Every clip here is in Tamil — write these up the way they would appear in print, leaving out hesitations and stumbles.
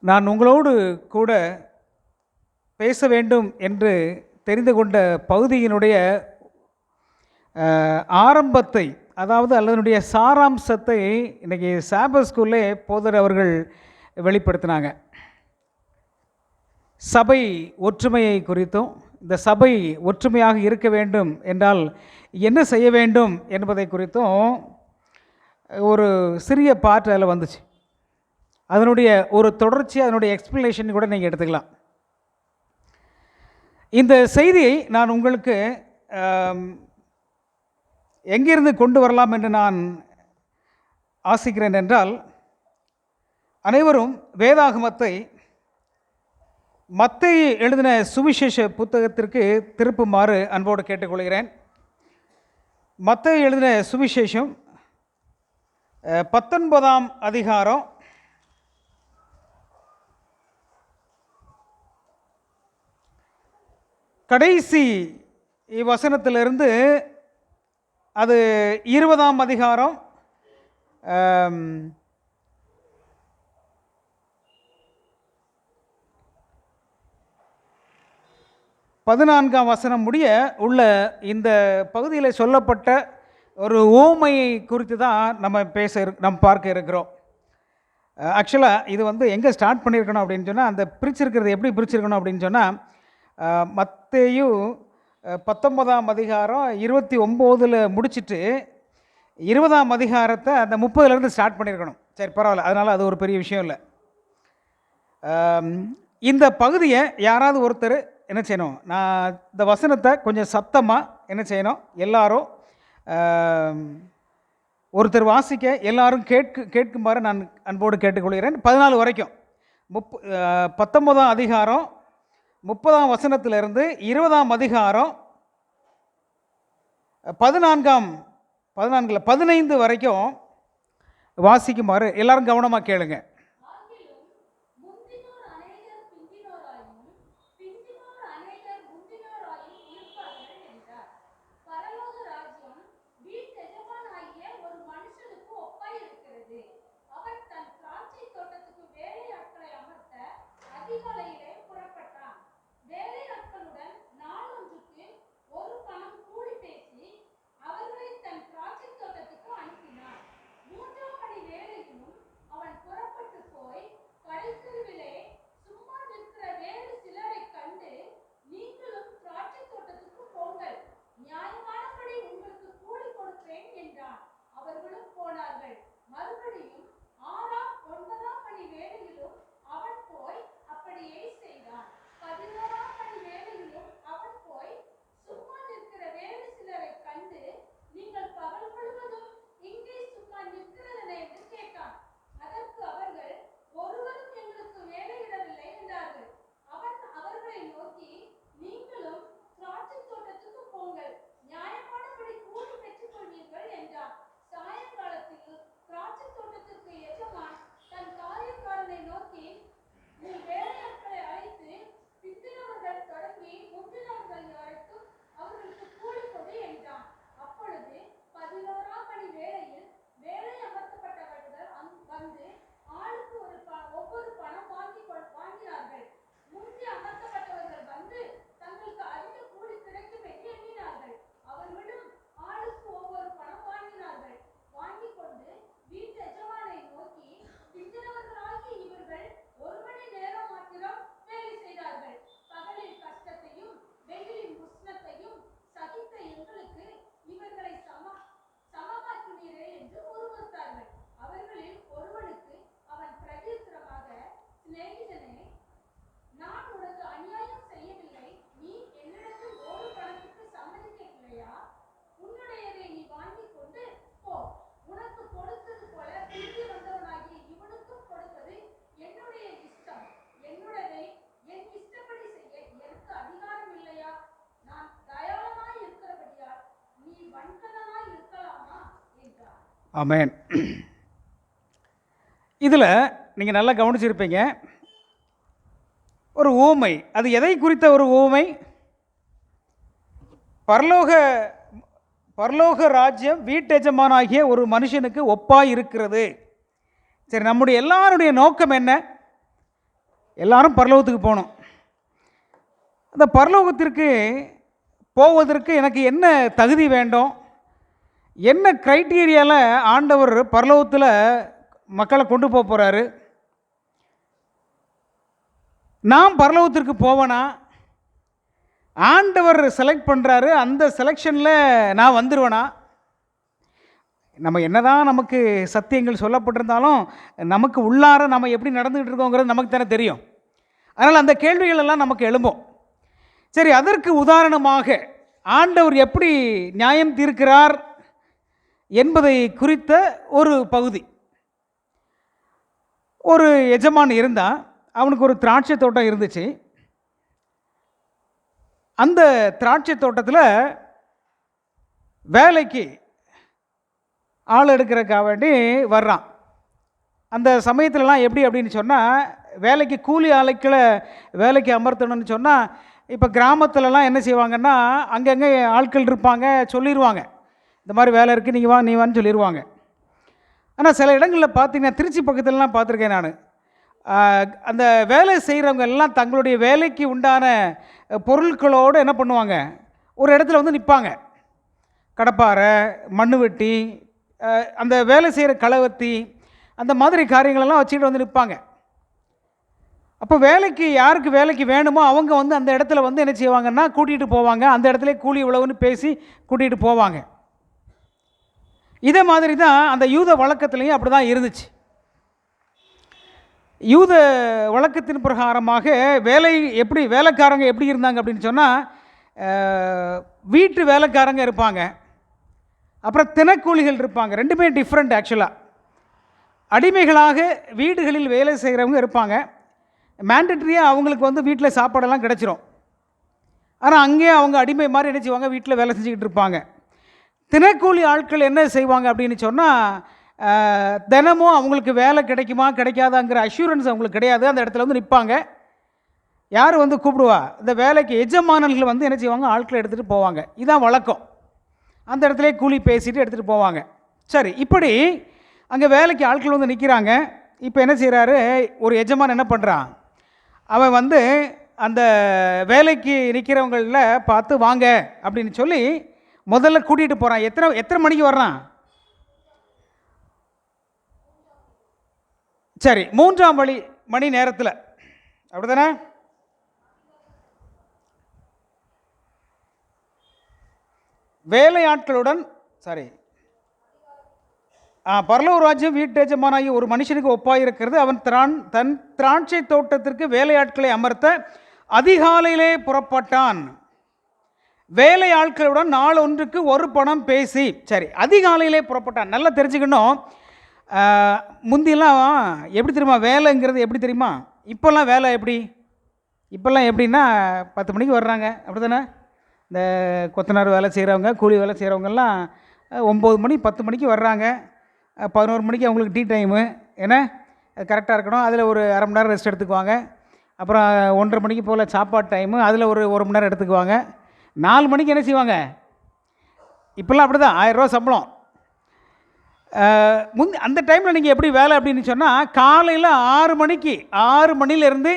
நான் உங்களோடு கூட பேச வேண்டும் என்று தெரிந்து கொண்ட பகுதியினுடைய ஆரம்பத்தை, அதாவது அதனுடைய சாராம்சத்தை இன்றைக்கி சாபத் ஸ்கூல்லே போதர் அவர்கள் வெளிப்படுத்தினாங்க. சபை ஒற்றுமையை குறித்தும், இந்த சபை ஒற்றுமையாக இருக்க வேண்டும் என்றால் என்ன செய்ய வேண்டும் என்பதை குறித்தும் ஒரு சிறிய பார்ட் அதில் வந்துச்சு. அதனுடைய ஒரு தொடர்ச்சி, அதனுடைய எக்ஸ்ப்ளனேஷன் கூட நீங்கள் எடுத்துக்கலாம். இந்த செய்தியை நான் உங்களுக்கு எங்கிருந்து கொண்டு வரலாம் என்று நான் ஆசிக்கிறேன் என்றால், அனைவரும் வேதாகமத்தை மத்தேயு எழுதின சுவிசேஷ புத்தகத்திற்கு திருப்புமாறு அன்போடு கேட்டுக்கொள்கிறேன். மத்தேயு எழுதின சுவிசேஷம் 19ஆம் அதிகாரம் கடைசி வசனத்திலிருந்து அது 20ஆம் அதிகாரம் 14ஆம் வசனம் முடிய உள்ள இந்த பகுதியில் சொல்லப்பட்ட ஒரு ஓமையை குறித்து தான் நம்ம பார்க்க இருக்கிறோம். ஆக்சுவலாக இது எங்கே ஸ்டார்ட் பண்ணியிருக்கணும் அப்படின்னு சொன்னால், அந்த பிரிச்சிருக்கிறது எப்படி பிரிச்சிருக்கணும் அப்படின்னு சொன்னால், மத்தேயு 19ஆம் அதிகாரம் 29 முடிச்சுட்டு 20ஆம் அதிகாரத்தை அந்த 30லேருந்து ஸ்டார்ட் பண்ணியிருக்கணும். சரி, பரவாயில்ல, அதனால் அது ஒரு பெரிய விஷயம் இல்லை. இந்த பகுதியை யாராவது ஒருத்தர் என்ன செய்யணும், நான் இந்த வசனத்தை கொஞ்சம் சத்தமாக என்ன செய்யணும், எல்லாரும் ஒருத்தர் வாசிக்க எல்லாரும் கேட்குமாறு நான் அன்போடு கேட்டுக்கொள்கிறேன். 14 வரைக்கும் 19ஆம் அதிகாரம் 30ஆம் வசனத்திலிருந்து 20ஆம் அதிகாரம் 15 வரைக்கும் வாசிக்குமாறு எல்லாரும் கவனமாக கேளுங்க. ஆமென். இதில் நீங்கள் நல்லா கவனிச்சிருப்பீங்க, ஒரு ஊமை. அது எதை குறித்த ஒரு ஊமை? பரலோக ராஜ்யம் வீட்டெஜமானாகிய ஒரு மனுஷனுக்கு ஒப்பாய் இருக்கிறது. சரி, நம்முடைய எல்லாருடைய நோக்கம் என்ன? எல்லாரும் பரலோகத்துக்கு போகணும். அந்த பரலோகத்திற்கு போவதற்கு எனக்கு என்ன தகுதி வேண்டும், என்ன க்ரைட்டீரியாவில் ஆண்டவர் பரலோகத்தில் மக்களை கொண்டு போக போகிறாரு, நான் பரலோகத்திற்கு போவேனா, ஆண்டவர் செலக்ட் பண்ணுறாரு, அந்த செலெக்ஷனில் நான் வந்துடுவேனா? நம்ம என்னதான் நமக்கு சத்தியங்கள் சொல்லப்பட்டிருந்தாலும் நமக்கு உள்ளார நம்ம எப்படி நடந்துகிட்டு இருக்கோங்கிறது நமக்கு தானே தெரியும். அதனால் அந்த கேள்விகள் எல்லாம் நமக்கு எழும்பும். சரி, அதற்கு உதாரணமாக ஆண்டவர் எப்படி நியாயம் தீர்க்கிறார் என்பதை குறித்த ஒரு பகுதி. ஒரு எஜமான் இருந்தால், அவனுக்கு ஒரு திராட்சை தோட்டம் இருந்துச்சு. அந்த திராட்சை தோட்டத்தில் வேலைக்கு ஆள் எடுக்கிறதுக்காக வேண்டி வர்றான். அந்த சமயத்துலலாம் எப்படி அப்படின்னு சொன்னால், வேலைக்கு கூலி ஆட்களை வேலைக்கு அமர்த்தணும்னு சொன்னால், இப்போ கிராமத்துலலாம் என்ன செய்வாங்கன்னா, அங்கங்கே ஆட்கள் இருப்பாங்க, சொல்லிடுவாங்க இந்த மாதிரி வேலை இருக்குது, நீங்கள் வா நீ வான்னு சொல்லிடுவாங்க. ஆனால் சில இடங்களில் பார்த்தீங்கன்னா, திருச்சி பக்கத்துலலாம் பார்த்துருக்கேன் நான். அந்த வேலை செய்கிறவங்க எல்லாம் தங்களுடைய வேலைக்கு உண்டான பொருட்களோடு என்ன பண்ணுவாங்க, ஒரு இடத்துல வந்து நிற்பாங்க. கடப்பாரை, மண் வெட்டி, அந்த வேலை செய்கிற களவத்தி, அந்த மாதிரி காரியங்களெல்லாம் வச்சுக்கிட்டு வந்து நிற்பாங்க. அப்போ வேலைக்கு யாருக்கு வேலைக்கு வேணுமோ அவங்க வந்து அந்த இடத்துல வந்து என்ன செய்வாங்கன்னா கூட்டிகிட்டு போவாங்க. அந்த இடத்துல கூலி உழவுன்னு பேசி கூட்டிகிட்டு போவாங்க. இதே மாதிரி தான் அந்த யூத வழக்கத்துலேயும் அப்படி தான் இருந்துச்சு. யூத வழக்கத்தின் பிரகாரமாக வேலைக்காரங்க எப்படி இருந்தாங்க அப்படின்னு சொன்னால், வீட்டு வேலைக்காரங்க இருப்பாங்க, அப்புறம் தினக்கூலிகள் இருப்பாங்க. ரெண்டுமே டிஃப்ரெண்ட் ஆக்சுவலாக. அடிமைகளாக வீடுகளில் வேலை செய்கிறவங்க இருப்பாங்க. மேண்டட்ரியாக அவங்களுக்கு வந்து வீட்டில் சாப்பாடெல்லாம் கிடச்சிரும். ஆனால் அங்கேயே அவங்க அடிமை மாதிரி என்ன செய்வாங்க, வீட்டில் வேலை செஞ்சுக்கிட்டு இருப்பாங்க. தினக்கூலி ஆட்கள் என்ன செய்வாங்க அப்படின்னு சொன்னால், தினமும் அவங்களுக்கு வேலை கிடைக்குமா கிடைக்காதாங்கிற அஷூரன்ஸ் அவங்களுக்கு கிடையாது. அந்த இடத்துல வந்து நிற்பாங்க. யார் வந்து கூப்பிடுவா, இந்த வேலைக்கு எஜமானர்கள் வந்து என்ன செய்வாங்க, ஆட்களை எடுத்துகிட்டு போவாங்க. இதுதான் வழக்கம். அந்த இடத்துல கூலி பேசிட்டு எடுத்துகிட்டு போவாங்க. சரி, இப்படி அங்கே வேலைக்கு ஆட்கள் வந்து நிற்கிறாங்க. இப்போ என்ன செய்கிறாரு, ஒரு எஜமான் என்ன பண்ணுறான், அவன் வந்து அந்த வேலைக்கு நிற்கிறவங்களில் பார்த்து வாங்க அப்படின்னு சொல்லி முதல்ல கூட்டிகிட்டு போகிறான். எத்தனை மணிக்கு வர்றான்? சரி, 3ஆம் மணி நேரத்தில், அப்படி தானே? வேலையாட்களுடன் பரலோக ராஜ்யம் வீட்டு எஜமானாகி ஒரு மனுஷனுக்கு ஒப்பாயிருக்கிறது. அவன் தன் திராட்சை தோட்டத்திற்கு வேலையாட்களை அமர்த்த அதிகாலையிலே புறப்பட்டான். வேலையாட்களுடன் நாள் ஒன்றுக்கு ஒரு பணம் பேசி. சரி, அதிகாலையிலே புறப்பட்டான். நல்லா தெரிஞ்சுக்கணும். முந்தியெல்லாம் எப்படி தெரியுமா வேலைங்கிறது, எப்படி தெரியுமா? இப்போல்லாம் வேலை இப்போல்லாம் எப்படின்னா 10 மணிக்கு வர்றாங்க, அப்படி தானே? இந்த கொத்தனார் வேலை செய்கிறவங்க, கூலி வேலை செய்கிறவங்கெல்லாம் 9 மணி 10 மணிக்கு வர்றாங்க. 11 மணிக்கு அவங்களுக்கு டீ டைமு, ஏன்னா கரெக்டாக இருக்கணும். அதில் ஒரு அரை மணி நேரம் ரெஸ்ட் எடுத்துக்குவாங்க. அப்புறம் 1:30 மணிக்கு போல் சாப்பாடு டைமு, அதில் ஒரு மணி நேரம் எடுத்துக்குவாங்க. 4 மணிக்கு என்ன செய்வாங்க, இப்போல்லாம் அப்படி தான் 1000 ரூபா சம்பளம். அந்த டைமில் நீங்கள் எப்படி வேலை அப்படின்னு சொன்னால், காலையில் 6 மணிலேருந்து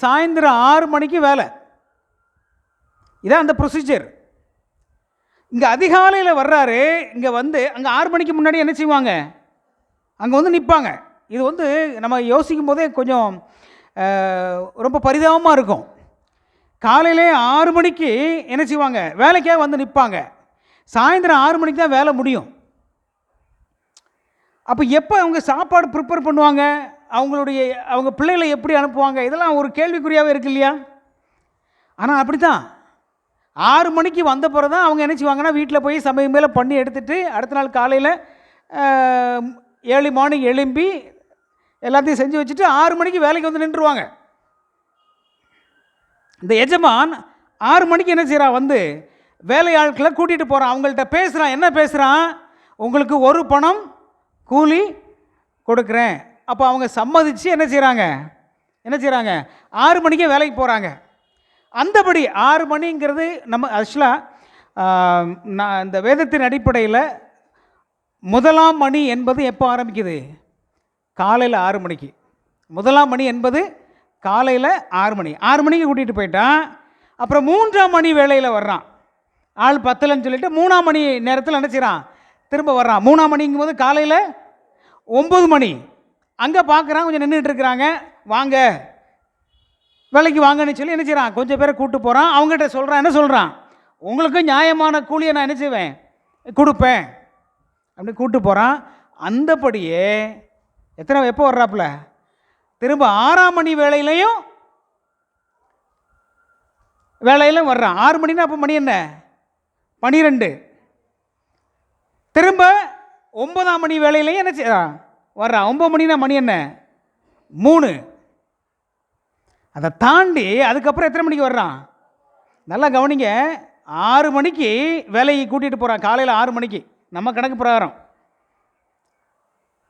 சாயந்தரம் 6 மணிக்கு வேலை. இதான் அந்த ப்ரொசீஜர். இங்கே அதிகாலையில் வர்றாரு. இங்கே வந்து அங்கே 6 மணிக்கு முன்னாடி என்ன செய்வாங்க, அங்கே வந்து நிற்பாங்க. இது வந்து நம்ம யோசிக்கும் போதே கொஞ்சம் ரொம்ப பரிதாபமாக இருக்கும். காலையிலே 6 மணிக்கு என்ன செய்வாங்க, வேலைக்காக வந்து நிற்பாங்க. சாயந்தரம் 6 மணிக்கு தான் வேலை முடியும். அப்போ எப்போ அவங்க சாப்பாடு ப்ரிப்பேர் பண்ணுவாங்க, அவங்க பிள்ளைகளை எப்படி அனுப்புவாங்க, இதெல்லாம் ஒரு கேள்விக்குறியாகவே இருக்கு இல்லையா? ஆனால் அப்படி தான் 6 மணிக்கு வந்த பிறகு தான் அவங்க என்ன செய்வாங்கன்னா, வீட்டில் போய் சமையல் மேலே பண்ணி எடுத்துகிட்டு அடுத்த நாள் காலையில் ஏர்லி மார்னிங் எழும்பி எல்லாத்தையும் செஞ்சு வச்சுட்டு 6 மணிக்கு வேலைக்கு வந்து நின்றுவாங்க. இந்த எஜமான் 6 மணிக்கு என்ன செய்கிறான், வந்து வேலையாட்களை கூட்டிகிட்டு போகிறான். அவங்கள்ட்ட பேசுகிறான். என்ன பேசுகிறான், உங்களுக்கு ஒரு பணம் கூலி கொடுக்குறேன். அப்போ அவங்க சம்மதிச்சு என்ன செய்கிறாங்க 6 மணிக்கே வேலைக்கு போகிறாங்க. அந்தபடி 6 மணிங்கிறது நம்ம ஆக்சுவலாக நான் இந்த வேதத்தின் அடிப்படையில் 1ஆம் மணி என்பது எப்போ ஆரம்பிக்குது, காலையில் 6 மணிக்கு. 1ஆம் மணி என்பது காலையில் 6 மணி 6 மணிக்கு கூட்டிகிட்டு போயிட்டான். அப்புறம் 3ஆம் மணி வேளையில் வர்றான். ஆள் பத்தலைன்னு சொல்லிட்டு 3ஆம் மணி நேரத்தில் நினச்சிடான் திரும்ப வர்றான். 3ஆம் மணிங்கும் போது காலையில் 9 மணி. அங்கே பார்க்குறான், கொஞ்சம் நின்றுட்டு இருக்கிறாங்க. வாங்க வேலைக்கு வாங்கன்னு சொல்லி என்ன செய்கிறான், கொஞ்சம் பேரை கூப்பிட்டு போகிறான். அவங்ககிட்ட சொல்கிறான், என்ன சொல்கிறான், உங்களுக்கு நியாயமான கூலியை நான் என்ன செய்வேன், கொடுப்பேன் அப்படி கூப்பிட்டு போகிறான். அந்தபடியே எப்போ வர்றாப்புல, திரும்ப 6ஆம் மணி வேலையிலையும் வர்றான். 6 மணினா அப்போ மணி என்ன, 12. திரும்ப 9ஆம் மணி வேலையிலையும் என்ன செய்யறான், வர்றான். 9 மணினா மணி என்ன, 3. அதை தாண்டி அதுக்கப்புறம் எத்தனை மணிக்கு வர்றான், நல்லா கவனிங்க. 6 மணிக்கு வேலைக்கு கூட்டிகிட்டு போகிறான், காலையில் 6 மணிக்கு நம்ம கணக்கு பிரகாரம்.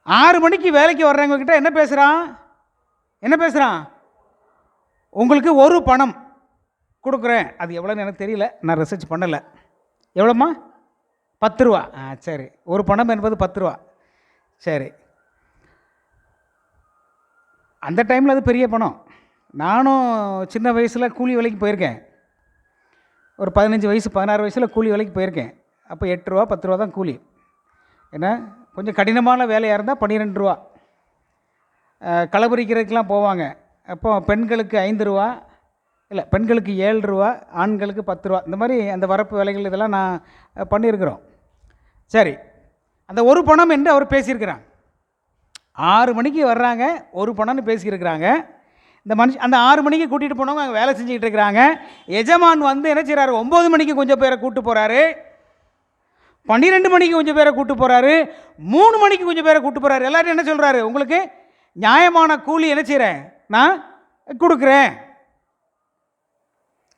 6 மணிக்கு வேலைக்கு வர்றவங்க கிட்ட என்ன பேசுகிறான், உங்களுக்கு ஒரு பணம் கொடுக்குறேன். அது எவ்வளோன்னு எனக்கு தெரியல, நான் ரிசர்ச் பண்ணலை. எவ்வளோம்மா, 10 ரூபா. சரி, ஒரு பணம் என்பது 10 ரூபா. சரி, அந்த டைமில் அது பெரிய பணம். நானும் சின்ன வயசில் கூலி வேலைக்கு போயிருக்கேன். ஒரு 15 வயசு 16 வயசில் கூலி வேலைக்கு போயிருக்கேன். அப்போ 8 ரூபா 10 ரூபா தான் கூலி. ஏன்னா கொஞ்சம் கடினமான வேலையாக இருந்தால் 12 ரூபா. களபரிக்கிறதுக்கெலாம் போவாங்க. அப்போ பெண்களுக்கு 5 ரூபா, இல்லை பெண்களுக்கு 7 ரூபா, ஆண்களுக்கு 10 ரூபா. இந்த மாதிரி அந்த வரப்பு வேலைகள் இதெல்லாம் நான் பண்ணியிருக்கிறோம். சரி, அந்த ஒரு பணம் என்று அவர் பேசியிருக்கிறாங்க. 6 மணிக்கு வர்றாங்க, ஒரு பணம்னு பேசியிருக்கிறாங்க. இந்த மனுஷன் அந்த 6 மணிக்கு கூட்டிகிட்டு போனவங்க அங்கே வேலை செஞ்சுக்கிட்டு இருக்கிறாங்க. எஜமான் வந்து என்ன செய்கிறாரு, 9 மணிக்கு கொஞ்சம் பேரை கூப்பிட்டு போகிறாரு, 12 மணிக்கு கொஞ்சம் பேரை கூப்பிட்டு போகிறாரு, 3 மணிக்கு கொஞ்சம் பேரை கூப்பிட்டு போகிறாரு. எல்லாரும் என்ன சொல்கிறாரு, உங்களுக்கு நியாயமான கூலி என்ன செய்கிறேன், நான் கொடுக்குறேன்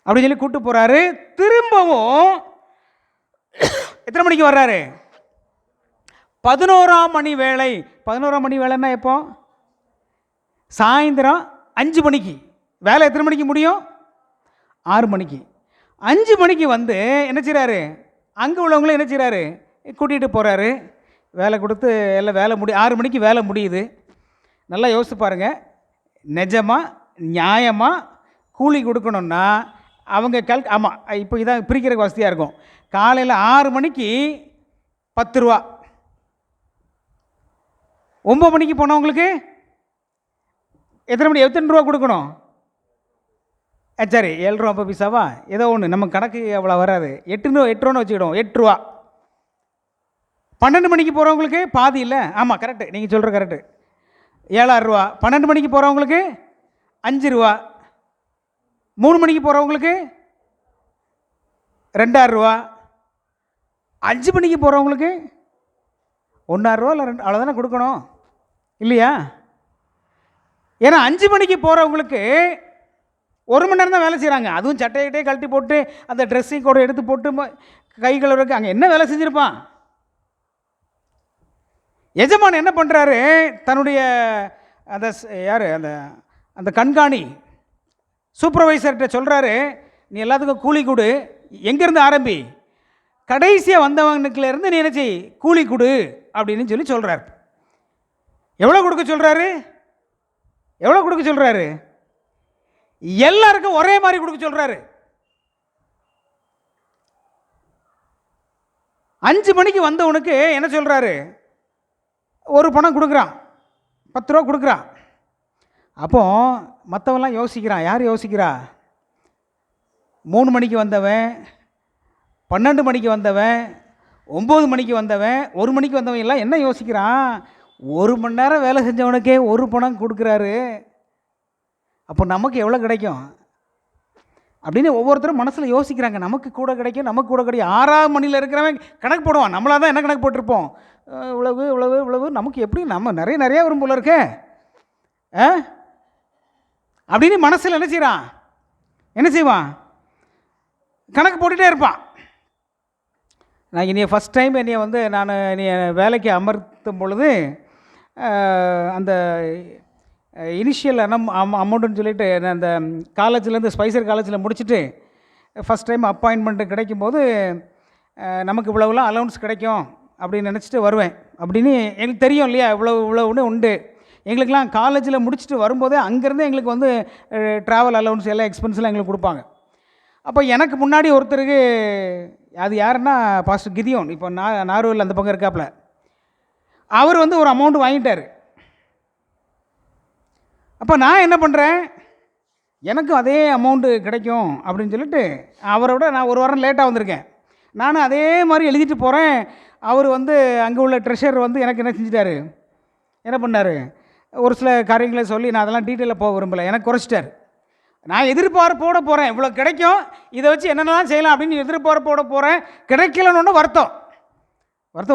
அப்படின்னு சொல்லி கூப்பிட்டு போகிறாரு. திரும்பவும் எத்தனை மணிக்கு வர்றாரு, 11ஆம் மணி வேலை. 11ஆம் மணி வேலைன்னா எப்போ, சாயந்தரம் 5 மணிக்கு. வேலை எத்தனை மணிக்கு முடியும், 6 மணிக்கு. 5 மணிக்கு வந்து என்ன செய்கிறாரு, அங்கே உள்ளவங்களும் என்ன செய்கிறாரு, கூட்டிகிட்டு போகிறாரு. வேலை கொடுத்து எல்லாம் வேலை 6 மணிக்கு வேலை முடியுது. நல்லா யோசித்து பாருங்கள், நிஜமாக நியாயமாக கூலி கொடுக்கணுன்னா அவங்க ஆமாம், இப்போ இதான் பிரிக்கிறதுக்கு வசதியாக இருக்கும். காலையில் 6 மணிக்கு 10 ரூபா, 9 மணிக்கு போனவங்களுக்கு எத்தனை ரூபா கொடுக்கணும், சரி 7 ரூபா 50 பைசாவா, ஏதோ ஒன்று, நம்ம கணக்கு அவ்வளோ வராது. 8 ரூபான்னு வச்சுக்கிடுவோம், 8 ரூபா. 12 மணிக்கு போகிறவங்களுக்கு பாதி இல்லை, ஆமாம் கரெக்டு, நீங்கள் சொல்கிற கரெக்டு, 7,000 ரூபா. 12 மணிக்கு போகிறவங்களுக்கு 5 ரூபா, 3 மணிக்கு போகிறவங்களுக்கு 2,000 ரூபா, 5 மணிக்கு போகிறவங்களுக்கு 1,000 ரூபா இல்லை 2, அவ்வளோதானே கொடுக்கணும் இல்லையா? ஏன்னா 5 மணிக்கு போகிறவங்களுக்கு 1 மணி நேரம் தான் வேலை செய்கிறாங்க. அதுவும் சட்டையிட்டே கழட்டி போட்டு அந்த ட்ரெஸ்ஸிங் கூட எடுத்து போட்டு கை கழுவுறதுக்கு அங்கே என்ன வேலை செஞ்சுருப்பான். எஜமான் என்ன பண்ணுறாரு, தன்னுடைய அந்த யார் அந்த அந்த கண்காணி சூப்பர்வைசர்கிட்ட சொல்கிறாரு, நீ எல்லாத்துக்கும் கூலி கொடு, எங்கேருந்து ஆரம்பி, கடைசியாக வந்தவனுக்குலேருந்து நீ என்ன செய், கூலி கொடு அப்படின்னு சொல்லி சொல்கிறார். எவ்வளோ கொடுக்க சொல்கிறாரு, எல்லாருக்கும் ஒரே மாதிரி கொடுக்க சொல்கிறாரு. 5 மணிக்கு வந்தவனுக்கு என்ன சொல்கிறாரு, ஒரு பணம் கொடுக்குறான், 10 ரூபா கொடுக்குறான். அப்போ மற்றவெல்லாம் யோசிக்கிறான். யார் யோசிக்கிறா, 3 மணிக்கு வந்தவன், 12 மணிக்கு வந்தவன், 9 மணிக்கு வந்தவன், 1 மணிக்கு வந்தவன் எல்லாம் என்ன யோசிக்கிறான், 1 மணி நேரம் வேலை செஞ்சவனுக்கே ஒரு பணம் கொடுக்குறாரு, அப்போ நமக்கு எவ்வளோ கிடைக்கும் அப்படின்னு ஒவ்வொருத்தரும் மனசில் யோசிக்கிறாங்க. நமக்கு கூட கிடைக்கும். 6ஆம் மணியில் இருக்கிறவன் கணக்கு போடுவான். நம்மளாக தான் என்ன கணக்கு போட்டிருப்போம், இவ்வளவு நமக்கு எப்படி, நம்ம நிறையா வரும் போல இருக்கே அப்படின்னு மனசில் என்ன செய்வான், கணக்கு போட்டுகிட்டே இருப்பான். நான் இனிய ஃபஸ்ட் டைம் நான் வேலைக்கு அமர்த்தும் பொழுது அந்த இனிஷியல் அமௌண்ட்டுன்னு சொல்லிட்டு அந்த காலேஜ்லேருந்து ஸ்பைசர் காலேஜில் முடிச்சுட்டு ஃபஸ்ட் டைம் அப்பாயின்மெண்ட்டு கிடைக்கும்போது நமக்கு இவ்வளவுலாம் அலவுன்ஸ் கிடைக்கும் அப்படின்னு நினச்சிட்டு வருவேன். அப்படின்னு எனக்கு தெரியும் இல்லையா, இவ்வளவுன்னு உண்டு. எங்களுக்கெல்லாம் காலேஜில் முடிச்சுட்டு வரும்போதே அங்கேருந்தே எங்களுக்கு வந்து ட்ராவல் அலவுன்ஸ் எல்லாம் எக்ஸ்பென்ஸ்லாம் எங்களுக்கு கொடுப்பாங்க. அப்போ எனக்கு முன்னாடி ஒருத்தருக்கு, அது யாருன்னா பாஸ்டர் கிதியோன், இப்போ நார்வேல் அந்த பக்கம் இருக்காப்புல, அவர் வந்து ஒரு அமௌண்ட் வாங்கிட்டார். அப்போ நான் என்ன பண்ணுறேன், எனக்கும் அதே அமௌண்ட்டு கிடைக்கும் அப்படின்னு சொல்லிட்டு, அவரோட நான் ஒரு வாரம் லேட்டாக வந்திருக்கேன். நானும் அதே மாதிரி எழுதிட்டு போகிறேன். அவர் வந்து அங்கே உள்ள ட்ரெஷர் வந்து எனக்கு என்ன செஞ்சிட்டாரு, என்ன பண்ணார், ஒரு சில காரியங்களை சொல்லி, நான் அதெல்லாம் டீட்டெயிலாக போக விரும்பலை, எனக்கு குறைச்சிட்டார். நான் எதிர்பார்ப்போட போகிறேன், இவ்வளோ கிடைக்கும், இதை வச்சு என்னென்னலாம் செய்யலாம் அப்படின்னு எதிர்பார்ப்போட போகிறேன். கிடைக்கலன்னு வருத்தம்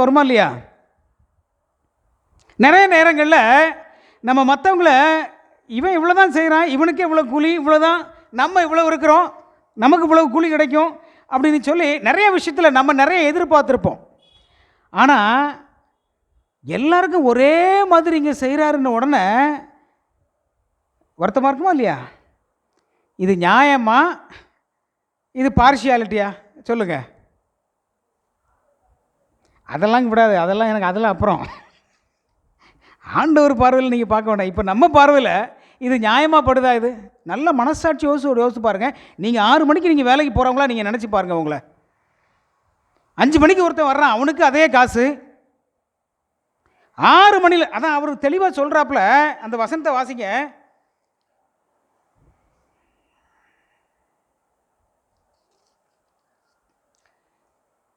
வருமா இல்லையா? நிறைய நேரங்களில் நம்ம மற்றவங்கள, இவன் இவ்வளோ தான் செய்கிறான், இவனுக்கு இவ்வளோ கூலி, இவ்வளோ தான், நம்ம இவ்வளோ இருக்கிறோம், நமக்கு இவ்வளோ கூலி கிடைக்கும் அப்படின்னு சொல்லி நிறைய விஷயத்தில் நம்ம நிறைய எதிர்பார்த்துருப்போம். ஆனால் எல்லாருக்கும் ஒரே மாதிரி இங்கே செய்கிறாருன்னு உடனே வருத்தமாக இருக்குமா இல்லையா? இது நியாயமா, இது பார்ஷியாலிட்டியா சொல்லுங்கள்? அதெல்லாம் விடாது, அதெல்லாம் எனக்கு அதெல்லாம் அப்புறம் ஆண்டவர் பார்வையில் நீங்கள் பார்க்க வேண்டாம். இப்போ நம்ம பார்வையில் இது நியாயமாக படுதா? இது நல்ல மனசாட்சி யோசிச்சு பாருங்கள். நீங்கள் 6 மணிக்கு நீங்கள் வேலைக்கு போகிறவங்களா நீங்கள் நினச்சி பாருங்கள். உங்களை 5 மணிக்கு ஒருத்தன் வர்றான், அவனுக்கு அதே காசு. 6 மணியில், அதான் அவர் தெளிவாக சொல்கிறாப்புல, அந்த வசனத்தை வாசிங்க.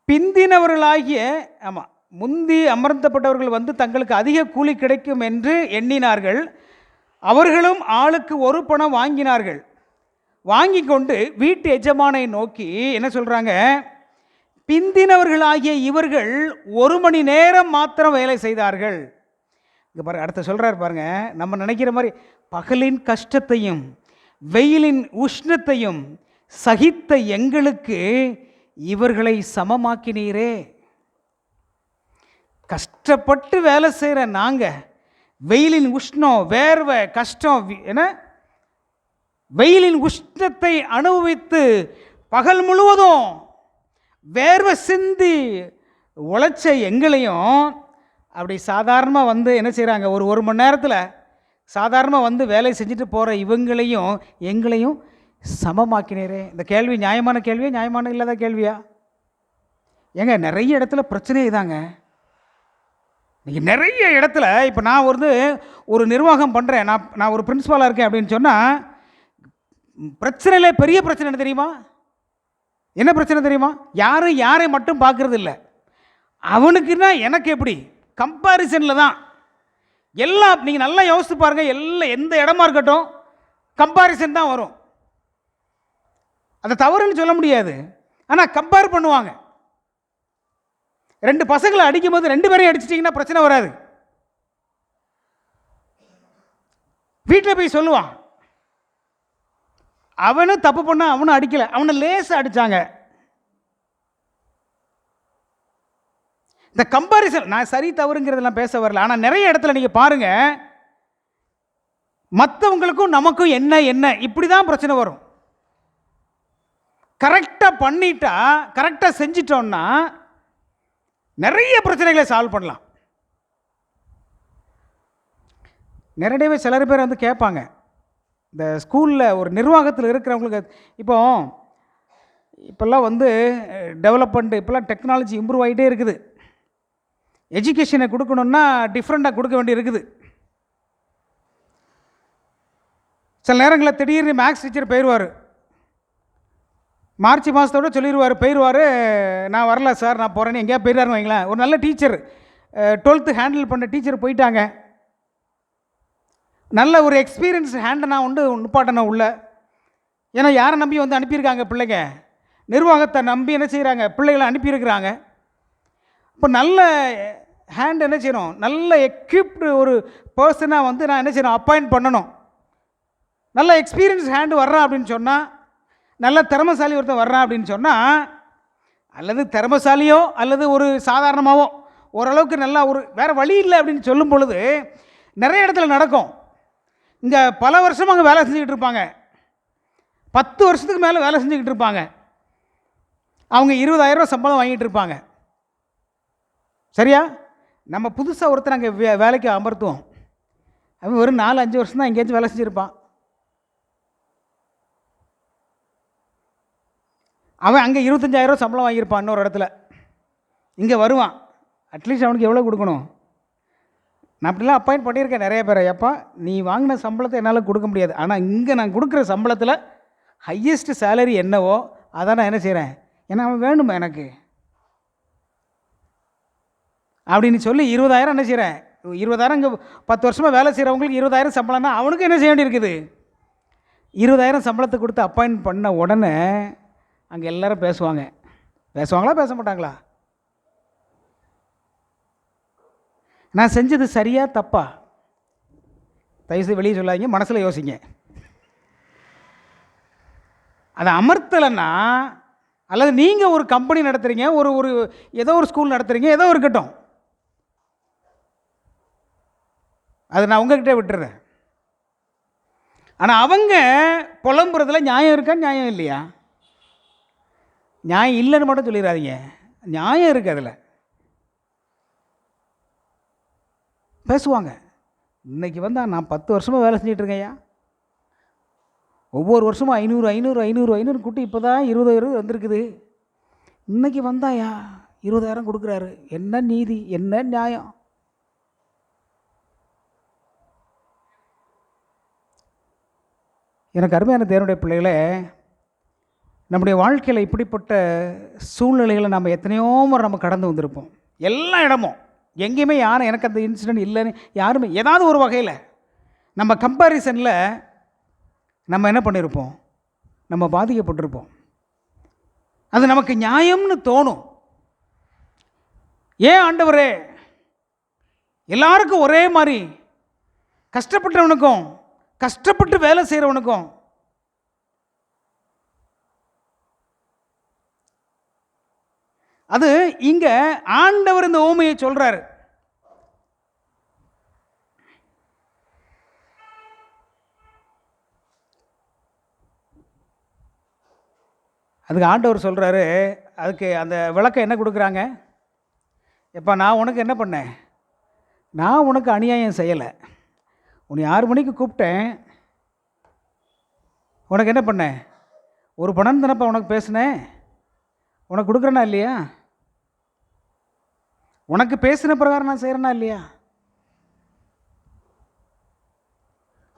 பிந்தினவர்களாகிய, ஆமாம், முந்தி அமர்த்தப்பட்டவர்கள் வந்து தங்களுக்கு அதிக கூலி கிடைக்கும் என்று எண்ணினார்கள். அவர்களும் ஆளுக்கு 1 பணம் வாங்கினார்கள். வாங்கி கொண்டு வீட்டு எஜமானை நோக்கி என்ன சொல்கிறாங்க, பிந்தினவர்களாகிய இவர்கள் 1 மணி நேரம் மாத்திரம் வேலை செய்தார்கள். இங்கே பாருங்க, அடுத்த சொல்கிறார் பாருங்க. நம்ம நினைக்கிற மாதிரி பகலின் கஷ்டத்தையும் வெயிலின் உஷ்ணத்தையும் சகித்த எங்களுக்கு இவர்களை சமமாக்கினீரே. கஷ்டப்பட்டு வேலை செய்கிற நாங்கள், வெயிலின் உஷ்ணம், வேர்வை, கஷ்டம், என்ன வெயிலின் உஷ்ணத்தை அனுபவித்து பகல் முழுவதும் வேர்வை சிந்தி உழைச்ச எங்களையும் அப்படி சாதாரணமாக வந்து என்ன செய்கிறாங்க, ஒரு மணி நேரத்தில் சாதாரணமாக வந்து வேலை செஞ்சுட்டு போகிற இவங்களையும் எங்களையும் சமமாக்கினேரே. இந்த கேள்வி நியாயமான கேள்வியா, நியாயமான இல்லாத கேள்வியா? ஏங்க நிறைய இடத்துல பிரச்சனையே தாங்க. நீங்கள் நிறைய இடத்துல, இப்போ நான் ஒரு நிர்வாகம் பண்ணுறேன், நான் ஒரு பிரின்ஸிபாலாக இருக்கேன் அப்படின்னு சொன்னால், பிரச்சனையிலே பெரிய பிரச்சனை என்ன தெரியுமா? என்ன பிரச்சனை தெரியுமா? யாரும் யாரை மட்டும் பார்க்கறது இல்லை. அவனுக்குன்னா எனக்கு எப்படி கம்பாரிசனில் தான் எல்லாம். நீங்கள் நல்லா யோசித்து பாருங்கள், எல்லாம் எந்த இடமா இருக்கட்டும் கம்பாரிசன் தான் வரும். அதை தவறுன்னு சொல்ல முடியாது, ஆனால் கம்பேர் பண்ணுவாங்க. 2 பசங்களை அடிக்கும் போது 2 பேரையும் அடிச்சிட்டிங்கன்னா பிரச்சனை வராது. வீட்டில் போய் சொல்லுவான், அவனும் தப்பு பண்ண, அவனும் அடிக்கலை, அவனை லேசாக அடித்தாங்க. இந்த கம்பாரிசன், நான் சரி தவறுங்கிறதெல்லாம் பேச வரல, ஆனால் நிறைய இடத்துல நீங்கள் பாருங்கள், மற்றவங்களுக்கும் நமக்கும் என்ன இப்படி தான் பிரச்சனை வரும். கரெக்டாக பண்ணிட்டா, கரெக்டாக செஞ்சிட்டோன்னா நிறைய பிரச்சனைகளை சால்வ் பண்ணலாம். நேரடியாகவே சிலர் பேர் வந்து கேட்பாங்க, இந்த ஸ்கூலில் ஒரு நிர்வாகத்தில் இருக்கிறவங்களுக்கு, இப்போல்லாம் வந்து டெவலப்மெண்ட், இப்போல்லாம் டெக்னாலஜி இம்ப்ரூவ் ஆகிட்டே இருக்குது. எஜுகேஷனை கொடுக்கணுன்னா டிஃப்ரெண்ட்டாக கொடுக்க வேண்டி இருக்குது. சில நேரங்களில் திடீர்னு மேக்ஸ் டீச்சர் போயிடுவார், மார்ச் மாதத்தோடு சொல்லிடுவார், போயிடுவார், நான் வரல சார், நான் போகிறேன்னு எங்கேயா போயிடுறாருன்னு வைங்களேன். ஒரு நல்ல டீச்சர், 12th ஹேண்டில் பண்ண டீச்சர் போயிட்டாங்க. நல்ல ஒரு எக்ஸ்பீரியன்ஸ் ஹேண்டை நான் நிப்பாட்டணும் உள்ள. ஏன்னா யாரை நம்பி வந்து அனுப்பியிருக்காங்க பிள்ளைங்க, நிர்வாகத்தை நம்பி என்ன செய்கிறாங்க, பிள்ளைகளை அனுப்பியிருக்கிறாங்க. இப்போ நல்ல ஹேண்ட் என்ன செய்யணும், நல்ல எக்யூப்டு ஒரு பர்சனாக வந்து நான் என்ன செய்யணும், அப்பாயிண்ட் பண்ணணும். நல்ல எக்ஸ்பீரியன்ஸ் ஹேண்டு வர்றான் அப்படின்னு சொன்னால், நல்ல திறமைசாலி ஒருத்தர் வர்றான் அப்படின்னு சொன்னால், அல்லது திறமைசாலியோ அல்லது ஒரு சாதாரணமாகவோ ஓரளவுக்கு நல்லா ஒரு வேறு வழி இல்லை அப்படின்னு சொல்லும் பொழுது நிறைய இடத்துல நடக்கும். இங்கே பல வருஷமாக அங்கே வேலை செஞ்சுக்கிட்டு இருப்பாங்க, 10 வருஷத்துக்கு மேலே வேலை செஞ்சுக்கிட்டு இருப்பாங்க, அவங்க 20,000 ரூபா சம்பளம் வாங்கிட்டு இருப்பாங்க. சரியா? நம்ம புதுசாக ஒருத்தர் அங்கே வேலைக்கு அமர்த்துவோம். அவன் ஒரு 4-5 வருஷம் தான் எங்கேயாச்சும் வேலை செஞ்சுருப்பான். அவன் அங்கே 25,000 சம்பளம் வாங்கியிருப்பான் இன்னொரு இடத்துல. இங்கே வருவான், அட்லீஸ்ட் அவனுக்கு எவ்வளோ கொடுக்கணும்? நான் அப்படிலாம் அப்பாயிண்ட் பண்ணியிருக்கேன் நிறைய பேரை. எப்பா நீ வாங்கின சம்பளத்தை என்னால் கொடுக்க முடியாது, ஆனால் இங்கே நான் கொடுக்குற சம்பளத்தில் ஹையஸ்ட் சேலரி என்னவோ அதை நான் என்ன செய்கிறேன், ஏன்னா அவன் வேணுமா எனக்கு அப்படின்னு சொல்லி 20,000 என்ன செய்கிறேன். 20,000 இங்கே 10 வருஷமாக வேலை செய்கிறவங்களுக்கு 20,000 சம்பளம்னா அவனுக்கு என்ன செய்ய வேண்டியிருக்குது. 20,000 சம்பளத்தை கொடுத்து அப்பாயிண்ட் பண்ண உடனே அங்கே எல்லோரும் பேசுவாங்க. பேசுவாங்களா பேச மாட்டாங்களா? நான் செஞ்சது சரியா தப்பா? தயவுசெய்து வெளியே சொல்லாதீங்க, மனசில் யோசிங்க. அதை அமர்த்தலைன்னா, அல்லது நீங்கள் ஒரு கம்பெனி நடத்துகிறீங்க, ஒரு ஏதோ ஒரு ஸ்கூல் நடத்துகிறீங்க, ஏதோ இருக்கட்டும், அதை நான் உங்ககிட்ட விட்டுறேன். ஆனால் அவங்க புலம்புறதுல நியாயம் இருக்கா நியாயம் இல்லையா? நியாயம் இல்லைன்னு மட்டும் சொல்லிடாதீங்க, நியாயம் இருக்குது. அதில் பேசுவாங்க. இன்றைக்கி வந்தால் நான் 10 வருஷமாக வேலை செஞ்சிட்ருக்கேன்யா, ஒவ்வொரு வருஷமும் 500 கூட்டி இப்போ தான் 20,000 வந்திருக்குது. இன்றைக்கி வந்தாயா 20,000 கொடுக்குறாரு, என்ன நீதி, என்ன நியாயம்? எனக்கு அருமையான தேவனுடைய பிள்ளைகளே, நம்முடைய வாழ்க்கையில் இப்படிப்பட்ட சூழ்நிலைகளை நம்ம எத்தனையோ முறை நம்ம கடந்து வந்திருப்போம். எல்லா இடமும் எங்கேயுமே யாரும் எனக்கு அந்த இன்சிடெண்ட் இல்லைன்னு யாருமே ஏதாவது ஒரு வகையில் நம்ம கம்பேரிசனில் நம்ம என்ன பண்ணியிருப்போம், நம்ம பாதிக்கப்பட்டிருப்போம். அது நமக்கு நியாயம்னு தோணும். ஏன் ஆண்டவரே எல்லாருக்கும் ஒரே மாதிரி, கஷ்டப்பட்டவனுக்கும் கஷ்டப்பட்டு வேலை செய்கிறவனுக்கும் அது இங்கே ஆண்டவர் இந்த ஓமையை சொல்கிறாரு. அதுக்கு ஆண்டவர் சொல்கிறாரு, அதுக்கு அந்த விளக்கம் என்ன கொடுக்குறாங்க, எப்போ நான் உனக்கு என்ன பண்ணேன், நான் உனக்கு அநியாயம் செய்யலை, உன்னை 6 மணிக்கு கூப்பிட்டேன், உனக்கு என்ன பண்ணேன், ஒரு பணம் தானப்பா உனக்கு பேசினேன், உனக்கு கொடுக்குறேனா இல்லையா, உனக்கு பேசின பிரகாரம் நான் செய்கிறேனா இல்லையா?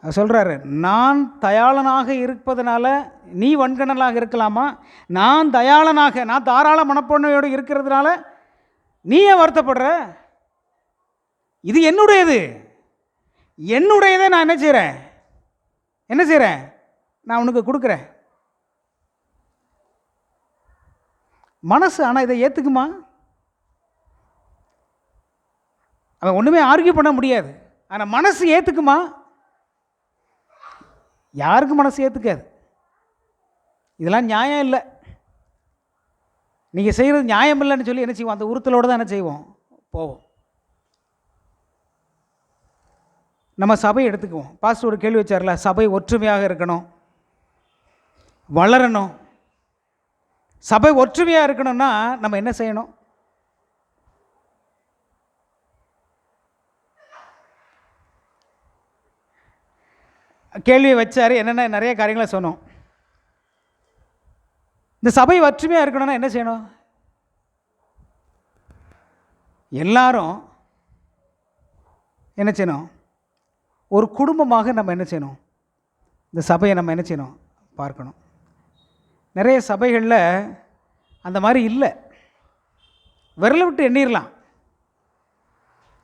அது சொல்கிறாரு, நான் தயாளனாக இருப்பதனால நீ வன்கணலாக இருக்கலாமா, நான் தயாளனாக, நான் தாராள மனப்பான்மையோடு இருக்கிறதுனால நீ ஏன் வருத்தப்படுற? இது என்னுடையது, என்னுடையதை நான் என்ன செய்கிறேன், நான் உனக்கு கொடுக்குறேன். மனசு ஆனால் இதை ஏற்றுக்குமா? அவன் ஒன்றுமே ஆர்கியூ பண்ண முடியாது. ஆனால் மனசு ஏற்றுக்குமா? யாருக்கும் மனசு ஏற்றுக்காது. இதெல்லாம் நியாயம் இல்லை, நீங்கள் செய்கிறது நியாயம் இல்லைன்னு சொல்லி என்ன செய்வோம், அந்த உறுத்தலோடு தான் என்ன செய்வோம், போவோம். நம்ம சபையை எடுத்துக்குவோம். பாஸ்டர் ஒரு கேள்வி வச்சார்ல, சபை ஒற்றுமையாக இருக்கணும், வளரணும். சபை ஒற்றுமையாக இருக்கணும்னா நம்ம என்ன செய்யணும்? கேள்வியை வச்சார், என்னென்ன நிறைய காரியங்களை சொன்னோம். இந்த சபை ஒற்றுமையாக இருக்கணும்னா என்ன செய்யணும்? எல்லாரும் என்ன செய்யணும், ஒரு குடும்பமாக நம்ம என்ன செய்யணும், இந்த சபையை நம்ம என்ன செய்யணும், பார்க்கணும். நிறைய சபைகளில் அந்த மாதிரி இல்லை, விரலை விட்டு எண்ணிடலாம்,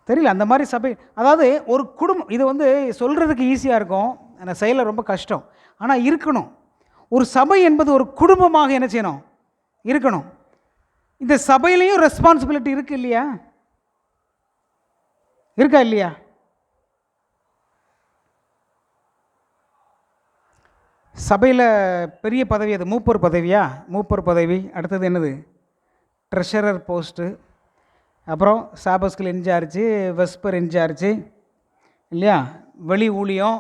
தெரியல அந்த மாதிரி சபை. அதாவது ஒரு குடும்பம், இது வந்து சொல்கிறதுக்கு ஈஸியாக இருக்கும், ஆனால் செயலில் ரொம்ப கஷ்டம். ஆனால் இருக்கணும். ஒரு சபை என்பது ஒரு குடும்பமாக என்ன செய்யணும், இருக்கணும். இந்த சபையிலையும் ரெஸ்பான்சிபிலிட்டி இருக்குது இல்லையா, இருக்கா இல்லையா? சபையில் பெரிய பதவி அது மூப்பர் பதவியா, மூப்பர் பதவி. அடுத்தது என்னது, ட்ரெஷரர் போஸ்ட்டு, அப்புறம் சாபஸ்கள் இன்சார்ஜு, வெஸ்பர் இன்சார்ஜு இல்லையா, வெளி ஊழியம்,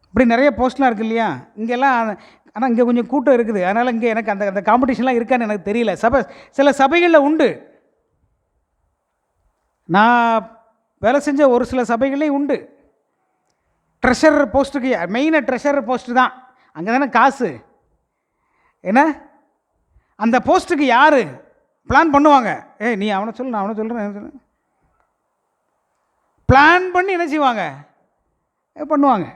இப்படி நிறைய போஸ்ட்லாம் இருக்குது இல்லையா இங்கெல்லாம். ஆனால் இங்கே கொஞ்சம் கூட்டம் இருக்குது, அதனால் இங்கே எனக்கு அந்த அந்த காம்படிஷன்லாம் இருக்கான்னு எனக்கு தெரியல. சில சபைகளில் உண்டு. நான் வேலை செஞ்ச ஒரு சில சபைகளே உண்டு. ட்ரெஷரர் போஸ்ட்டுக்கு மெயினாக ட்ரெஷரர் போஸ்ட்டு தான். அங்கே தானே காசு. என்ன அந்த போஸ்ட்டுக்கு யார் பிளான் பண்ணுவாங்க? நீ அவனை சொல்லு, நான் அவனை சொல்கிறேன், பிளான் பண்ணி என்ன செய்வாங்க? பண்ணுவாங்க.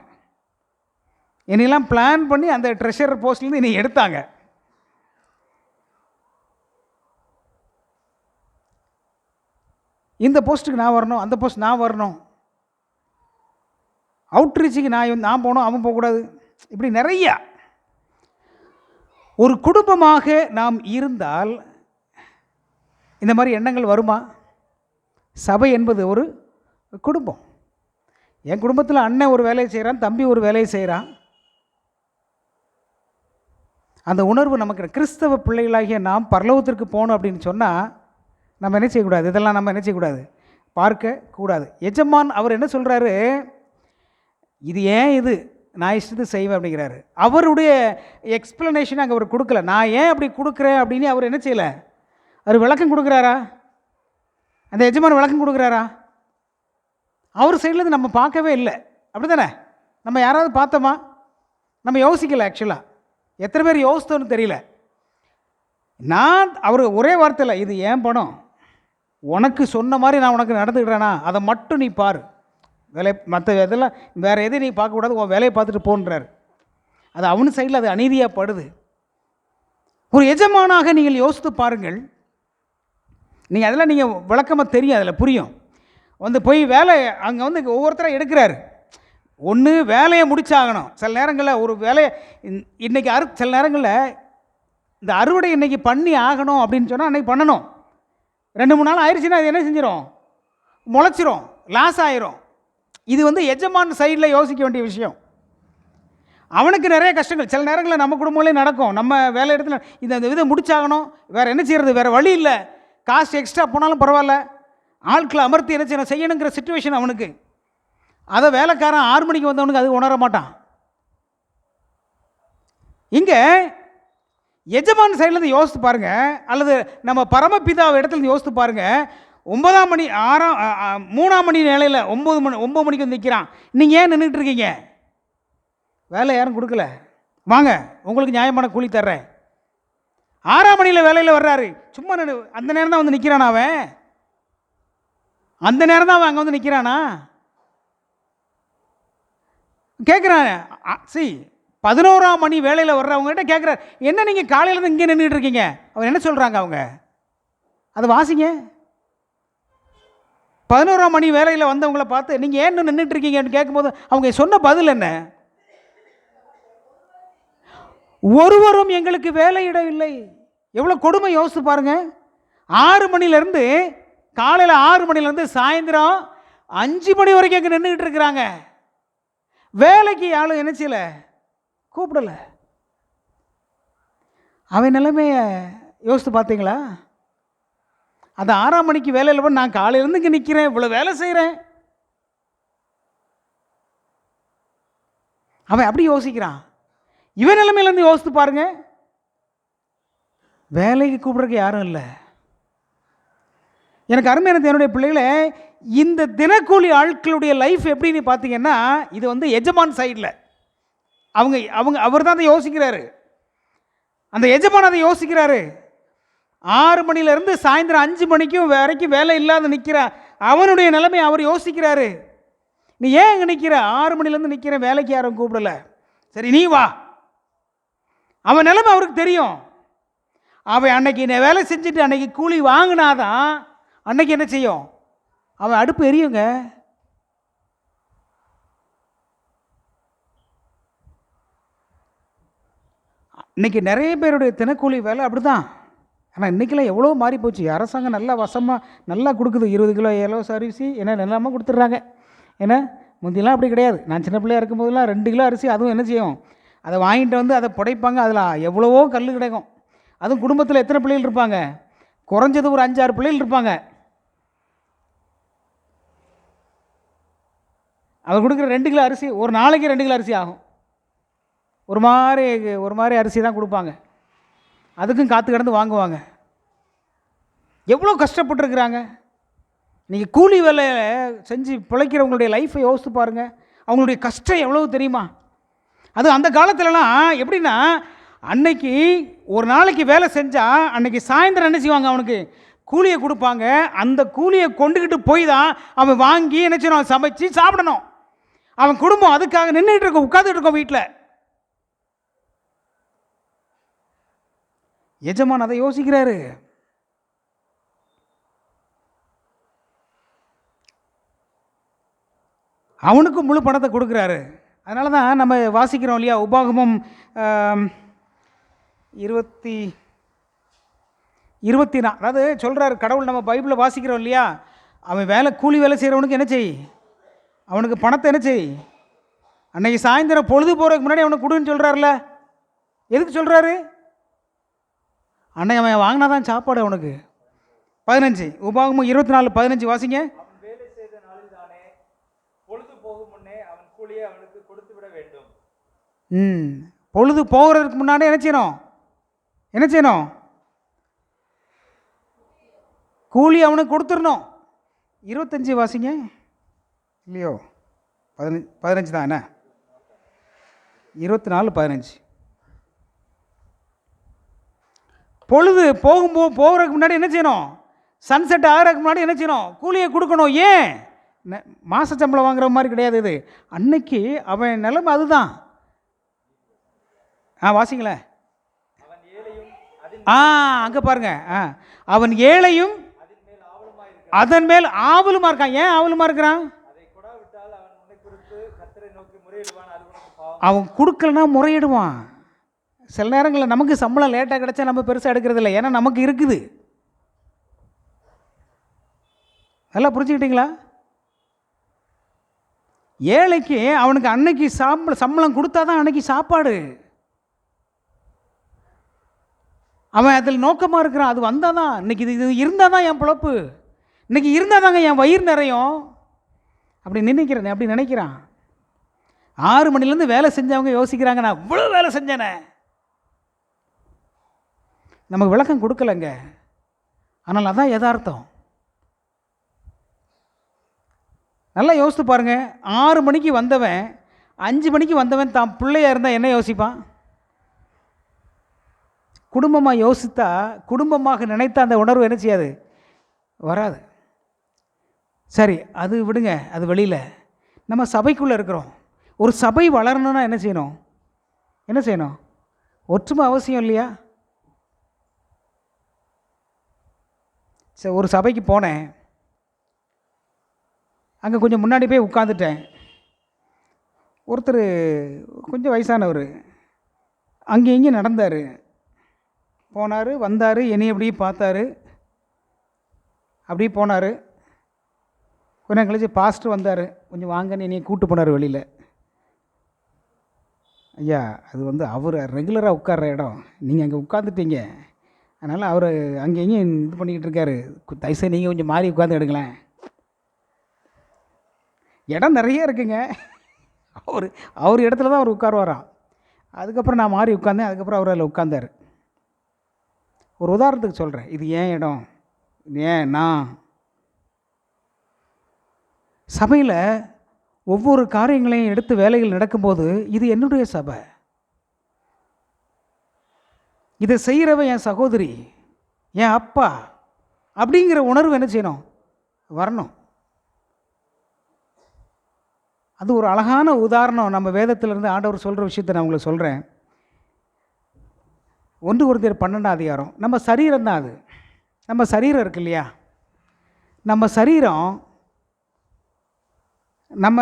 என்னெல்லாம் பிளான் பண்ணி அந்த ட்ரெஷரர் போஸ்ட்லேருந்து என்னை எடுத்தாங்க. இந்த போஸ்ட்டுக்கு நான் வரணும், அந்த போஸ்ட் நான் வரணும், அவுட்ரீச்சுக்கு நான் போகணும், அவன் போகக்கூடாது. இப்படி நிறையா. ஒரு குடும்பமாக நாம் இருந்தால் இந்த மாதிரி எண்ணங்கள் வருமா? சபை என்பது ஒரு குடும்பம். என் குடும்பத்தில் அண்ணன் ஒரு வேலையை செய்கிறான், தம்பி ஒரு வேலையை செய்கிறான். அந்த உணர்வு நமக்கு, கிறிஸ்தவ பிள்ளைகளாகிய நாம் பரலோகத்திற்கு போகணும் அப்படின்னு சொன்னால் நம்ம என்ன செய்யக்கூடாது? இதெல்லாம் நம்ம என்ன செய்யக்கூடாது? பார்க்கக்கூடாது. எஜமான் அவர் என்ன சொல்கிறாரு? இது ஏன் இது நான் இஷ்டத்தை செய்வேன் அப்படிங்கிறாரு. அவருடைய எக்ஸ்ப்ளனேஷன் அங்கே அவர் கொடுக்கல. நான் ஏன் அப்படி கொடுக்குறேன் அப்படின்னு அவர் என்ன செய்யலை? அவர் விளக்கம் கொடுக்குறாரா? அந்த எஜமான் விளக்கம் கொடுக்குறாரா? அவர் சைட்லேருந்து நம்ம பார்க்கவே இல்லை. அப்படி தானே? நம்ம யாராவது பார்த்தோமா? நம்ம யோசிக்கலை. ஆக்சுவலாக எத்தனை பேர் யோசித்தோன்னு தெரியல. அவர் ஒரே வார்த்தையில், இது ஏன் பணம், உனக்கு சொன்ன மாதிரி நான் உனக்கு நடந்துக்கிறேனா, அதை மட்டும் நீ பாரு, வேலை மற்ற இதெல்லாம் வேறு எதையும் நீ பார்க்கக்கூடாது, உன் வேலையை பார்த்துட்டு போன்றார். அது அவனு சைடில் அது அநீதியாக படுது. ஒரு எஜமானாக நீங்கள் யோசித்து பாருங்கள். நீங்கள் அதெல்லாம் நீங்கள் விளக்கமாக தெரியும், அதில் புரியும். போய் வேலை அங்கே ஒவ்வொருத்தராக எடுக்கிறாரு. ஒன்று வேலையை முடிச்சாகணும். சில நேரங்களில் ஒரு வேலையை இன்றைக்கி சில நேரங்களில் இந்த அறுவடை இன்றைக்கி பண்ணி ஆகணும் அப்படின்னு சொன்னால் அன்றைக்கி பண்ணணும். 2-3 நாள் ஆயிடுச்சுன்னா அது என்ன செஞ்சிடும்? முளைச்சிரும், லாஸ் ஆயிரும். இது எஜமான் சைடில் யோசிக்க வேண்டிய விஷயம். அவனுக்கு நிறைய கஷ்டங்கள் சில நேரங்களில் நம்ம குடும்பங்களே நடக்கும். நம்ம வேலை இடத்துல இந்த இதை முடிச்சாகணும், வேறு என்ன செய்கிறது, வேறு வழி இல்லை, காசு எக்ஸ்ட்ரா போனாலும் பரவாயில்ல, ஆட்களை அமர்த்தி என்ன செய்யணுங்கிற சிச்சுவேஷன் அவனுக்கு. அதை வேலைக்காரன் 6 மணிக்கு வந்தவனுக்கு அது உணர மாட்டான். இங்கே எஜமான் சைட்லேருந்து யோசித்து பாருங்கள், அல்லது நம்ம பரமபிதா இடத்துலேருந்து யோசித்து பாருங்கள். 9ஆம் மணி 3ஆம் மணி நிலையில் 9 மணிக்கு வந்து நிற்கிறான். நீங்கள் ஏன் நின்றுட்டு இருக்கீங்க? வேலை யாரும் கொடுக்கல, வாங்க உங்களுக்கு நியாயமான கூலி தர்றேன். 6ஆம் மணியில் வேலையில் வர்றாரு, சும்மா அந்த நேரம் தான் வந்து நிற்கிறானா? அவன் அந்த நேரம் தான் அவன் அங்கே வந்து நிற்கிறானா? கேட்குறான். 11ஆம் மணி வேலையில் வர்றவங்ககிட்ட கேட்குறாரு, என்ன நீங்கள் காலையிலேருந்து இங்கே நின்றுட்டு இருக்கீங்க? அவர் என்ன சொல்கிறாங்க? அவங்க அதை வாசிங்க. 11ஆம் மணி வேலையில் வந்தவங்கள பார்த்து நீங்கள் ஏன் நின்றுட்டு இருக்கீங்கன்னு கேட்கும்போது அவங்க சொன்ன பதில் என்ன? ஒருவரும் எங்களுக்கு வேலையிடவில்லை. எவ்வளோ கொடுமை யோசித்து பாருங்க. 6 மணிலேருந்து காலையில் 6 மணிலேருந்து சாயந்தரம் 5 மணி வரைக்கும் அங்கே நின்றுக்கிட்டு இருக்கிறாங்க. வேலைக்கு யாரும் என்ன செய்யலை, கூப்பிடலை. அவன் நிலைமைய யோசித்து பார்த்தீங்களா? அந்த 6ஆம் மணிக்கு வேலையில் போய் நான் காலையிலேருந்து இங்கே நிற்கிறேன், இவ்வளோ வேலை செய்கிறேன். அவன் அப்படி யோசிக்கிறான். இவன் நிலைமையிலேருந்து யோசித்து பாருங்க. வேலைக்கு கூப்பிட்றதுக்கு யாரும் இல்லை. எனக்கு அருமையானது என்னுடைய பிள்ளைகளை, இந்த தினக்கூலி ஆட்களுடைய லைஃப் எப்படின்னு பார்த்தீங்கன்னா, இது எஜமான் சைடில் அவர் தான் அதை யோசிக்கிறாரு. அந்த எஜமான் அதை யோசிக்கிறாரு. 6 மணிலேருந்து சாயந்தரம் 5 மணிக்கும் வரைக்கும் வேலை இல்லாத நிற்கிறான். அவனுடைய நிலைமை அவர் யோசிக்கிறாரு. நீ ஏன் இங்கே நிற்கிற? 6 மணிலேருந்து நிற்கிறேன், வேலைக்கு யாரும் கூப்பிடலை, சரி நீ வா. அவன் நிலைமை அவருக்கு தெரியும். அவன் அன்னைக்கு வேலை செஞ்சுட்டு அன்னைக்கு கூலி வாங்கினாதான் அன்னைக்கு என்ன செய்யும்? அவன் அடுப்பு எரியுங்க. இன்றைக்கி நிறைய பேருடைய தினக்கூலி வேலை அப்படி தான். ஆனால் இன்றைக்கெல்லாம் எவ்வளோ மாறி போச்சு. அரசாங்கம் நல்லா வசமாக நல்லா கொடுக்குது. 20 கிலோ இலவச அரிசி என்ன நல்லாமல் கொடுத்துட்றாங்க. ஏன்னா முந்தியெல்லாம் அப்படி கிடையாது. நான் சின்ன பிள்ளையாக இருக்கும்போதெல்லாம் 2 கிலோ அரிசி, அதுவும் என்ன செய்யும், அதை வாங்கிட்டு அதை புடைப்பாங்க. அதில் எவ்வளவோ கல் கிடைக்கும். அதுவும் குடும்பத்தில் எத்தனை பிள்ளைகள் இருப்பாங்க? குறைஞ்சது ஒரு 5-6 பிள்ளைகள் இருப்பாங்க. அவர் கொடுக்குற 2 கிலோ அரிசி ஒரு நாளைக்கு 2 கிலோ அரிசி ஆகும். ஒரு மாதிரி அரிசி தான் கொடுப்பாங்க. அதுக்கும் காத்து கிடந்து வாங்குவாங்க. எவ்வளோ கஷ்டப்பட்டுருக்குறாங்க. நீங்கள் கூலி வேலையை செஞ்சு பிழைக்கிறவங்களுடைய லைஃப்பை யோசித்து பாருங்கள். அவங்களுடைய கஷ்டம் எவ்வளவு தெரியுமா? அது அந்த காலத்துலலாம் எப்படின்னா, அன்னைக்கு ஒரு நாளைக்கு வேலை செஞ்சால் அன்னைக்கு சாயந்தரம் என்ன செய்வாங்க, அவனுக்கு கூலியை கொடுப்பாங்க. அந்த கூலியை கொண்டுக்கிட்டு போய் தான் அவன் வாங்கி என்ன செய்யணும், சமைச்சு சாப்பிடணும். அவன் குடும்பம் அதுக்காக நின்றுட்டு இருக்கோம், உட்காந்துட்டு இருக்கோம் வீட்டில். எஜமான் அதை யோசிக்கிறாரு. அவனுக்கு முழு பணத்தை கொடுக்குறாரு. அதனால தான் நம்ம வாசிக்கிறோம் இல்லையா, உபாகமம் 24 அதாவது சொல்கிறார் கடவுள். நம்ம பைபிளில் வாசிக்கிறோம் இல்லையா, அவன் கூலி வேலை செய்கிறவனுக்கு என்ன செய், அவனுக்கு பணத்தை என்ன செய், அன்னைக்கு சாயந்தரம் பொழுது போகிறதுக்கு முன்னாடி அவனுக்கு கொடுன்னு சொல்கிறார்ல. எதுக்கு சொல்கிறாரு? அன்னைக்கு அவன் வாங்கினா தான் சாப்பாடு அவனுக்கு. 15 உபாகமம் 24:15 வாசிங்க. பொழுது போகிறதுக்கு முன்னாடி என்ன செய்யணும், கூலி அவனுக்கு கொடுத்துடணும். 25 வாசிங்க. இல்லையோ 15 தான் என்ன, 24:15. பொழுது போகிறதுக்கு முன்னாடி என்ன செய்யணும், சன்செட் ஆகிறதுக்கு முன்னாடி என்ன செய்யணும், கூலியை கொடுக்கணும். ஏன்? மாத சம்பளம் வாங்குற மாதிரி கிடையாது இது. அன்னைக்கு அவன் நிலைமை அதுதான். வாசிங்களேன். அங்கே பாருங்க. அவன் ஏழையும் அதன் மேல் ஆவலுமா இருக்கான். ஏன் ஆவலுமா இருக்கிறான்? அவன் கொடுக்கலன்னா முறையிடுவான். சில நேரங்களில் நமக்கு சம்பளம் லேட்டாக கிடைச்சா நம்ம பெருசாக எடுக்கிறது இல்லை, ஏன்னா நமக்கு இருக்குது. நல்லா புரிஞ்சுக்கிட்டீங்களா? ஏழைக்கு அவனுக்கு அன்னைக்கு சம்பளம் கொடுத்தா தான் அன்னைக்கு சாப்பாடு. அவன் அதில் நோக்கமாக இருக்கிறான். அது வந்தால் தான் இன்னைக்கு, இது இருந்தால் தான் என் பிழப்பு, இன்னைக்கு இருந்தால் தாங்க என் வயிறு நிறையும் அப்படி நினைக்கிறான். 6 மணிலேருந்து வேலை செஞ்சவங்க யோசிக்கிறாங்க, நான் இவ்வளோ வேலை செஞ்சேனே. நமக்கு விளக்கம் கொடுக்கலங்க. ஆனால் அதான் யதார்த்தம். நல்லா யோசித்து பாருங்க. 6 மணிக்கு வந்தவன் 5 மணிக்கு வந்தவன் தான் பிள்ளையாக இருந்தால் என்ன யோசிப்பான்? குடும்பமாக யோசித்தா, குடும்பமாக நினைத்த அந்த உணர்வு என்ன செய்யாது, வராது. சரி, அது விடுங்க, அது வெளியில். நம்ம சபைக்குள்ளே இருக்கிறோம். ஒரு சபை வளரணும்னா என்ன செய்யணும்? ஒற்றுமை அவசியம் இல்லையா? சரி, ஒரு சபைக்கு போனேன். அங்கே கொஞ்சம் முன்னாடி போய் உட்காந்துட்டேன். ஒருத்தர் கொஞ்சம் வயசானவர் அங்கே இங்கே நடந்தார், போனார், வந்தார், என்னைய அப்படியே பார்த்தாரு, அப்படியே போனார். கொஞ்சம் கழிச்சு பாஸ்டர் வந்தார், கொஞ்சம் வாங்கன்னு என்னையை கூப்பிட்டு போனார் வெளியில். ஐயா, அது அவர் ரெகுலராக உட்கார்ற இடம், நீங்கள் அங்கே உட்காந்துட்டீங்க, அதனால் அவர் அங்கே இங்கேயும் இது பண்ணிக்கிட்டு இருக்காரு, தயவுசெய்து நீங்கள் கொஞ்சம் மாறி உட்காந்து எடுங்களேன். இடம் நிறைய இருக்குங்க. அவர் இடத்துல தான் அவர் உட்காருவாராம். அதுக்கப்புறம் நான் மாறி உட்காந்தேன். அதுக்கப்புறம் அவர் அதில் உட்காந்தார். ஒரு உதாரணத்துக்கு சொல்கிறேன், இது ஏன் இடம், ஏன் நான் சபையில் ஒவ்வொரு காரியங்களையும் எடுத்து வேலைகள் நடக்கும்போது இது என்னுடைய சபை, இதை செய்கிறவன் என் சகோதரி, என் அப்பா அப்படிங்கிற உணர்வு என்ன செய்யணும், வரணும். அது ஒரு அழகான உதாரணம். நம்ம வேதத்திலிருந்து ஆண்டவர் சொல்கிற விஷயத்தை நான் உங்களுக்கு சொல்கிறேன். 1 Corinthians 12 நம்ம சரீரம் தான் அது. நம்ம சரீரம் இருக்கு இல்லையா, நம்ம சரீரம், நம்ம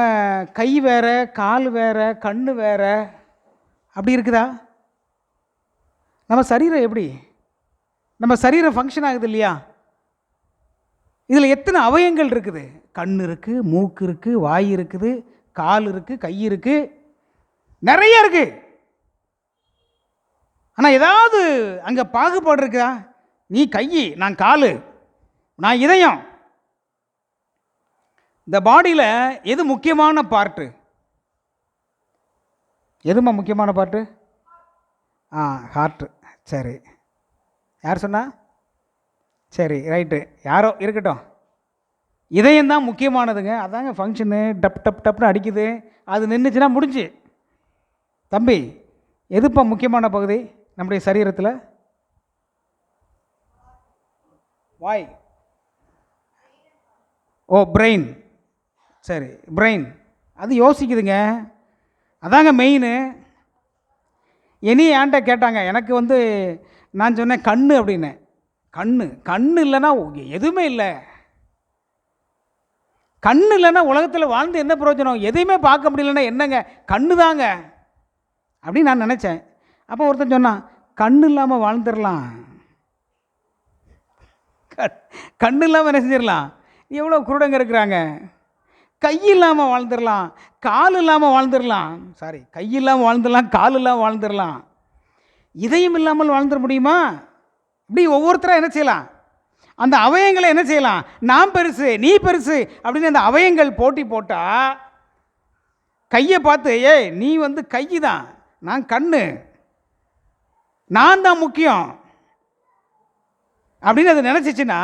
கை வேற, கால் வேற, கண்ணு வேற, அப்படி இருக்குதா? நம்ம சரீரம் எப்படி, நம்ம சரீரம் ஃபங்க்ஷன் ஆகுது இல்லையா? இதில் எத்தனை அவயங்கள் இருக்குது? கண் இருக்குது, மூக்கு இருக்குது, வாய் இருக்குது, கால் இருக்குது, கை இருக்குது, நிறைய இருக்குது. ஆனால் ஏதாவது அங்கே பாகுபாடு இருக்குதா? நீ கை, நான் கால், நான் இதயம். இந்த பாடியில் எது முக்கியமான பார்ட்டு? எதுமா முக்கியமான பார்ட்டு? ஹார்ட்டு. சரி, யார் சொன்னா? சரி, ரைட்டு, யாரோ இருக்கட்டும். இதயம் தான் முக்கியமானதுங்க. அதாங்க ஃபங்க்ஷனு. டப் டப் டப்னு அடிக்குது, அது நின்றுச்சுன்னா முடிஞ்சு. தம்பி, எதுப்பா முக்கியமான பகுதி நம்முடைய சரீரத்தில்? வாய். ஓ, பிரெயின். சரி, பிரெயின் அது யோசிக்குதுங்க, அதாங்க மெயின். இனி ஏன்ட்ட கேட்டாங்க, எனக்கு நான் சொன்னேன் கண்ணு அப்படின்னு. கண்ணு இல்லைன்னா எதுவுமே இல்லை. கண்ணு இல்லைன்னா உலகத்தில் வாழ்ந்து என்ன பிரயோஜனம்? எதையுமே பார்க்க முடியலன்னா என்னங்க? கண்ணு தாங்க அப்படின்னு நான் நினச்சேன். அப்போ ஒருத்தன் சொன்னான், கண்ணு இல்லாமல் வாழ்ந்துடலாம். கண்ணு இல்லாமல் என்ன செஞ்சிடலாம்? எவ்வளோ குருடங்க இருக்கிறாங்க. கை இல்லாமல் வாழ்ந்துடலாம், கால் இல்லாமல் வாழ்ந்துடலாம். சாரி, கை இல்லாமல் வாழ்ந்துடலாம், கால் இல்லாமல் வாழ்ந்துடலாம். இதயம் இல்லாமல் வாழ்ந்துட முடியுமா? இப்படி ஒவ்வொருத்தராக என்ன செய்யலாம்? அந்த அவயங்களை என்ன செய்யலாம்? நான் பெருசு, நீ பெருசு அப்படின்னு அந்த அவயங்கள் போட்டி போட்டால், கையை பார்த்து ஏய் நீ கை தான், நான் கண்ணு, நான் தான் முக்கியம் அப்படின்னு அது நினச்சிச்சின்னா,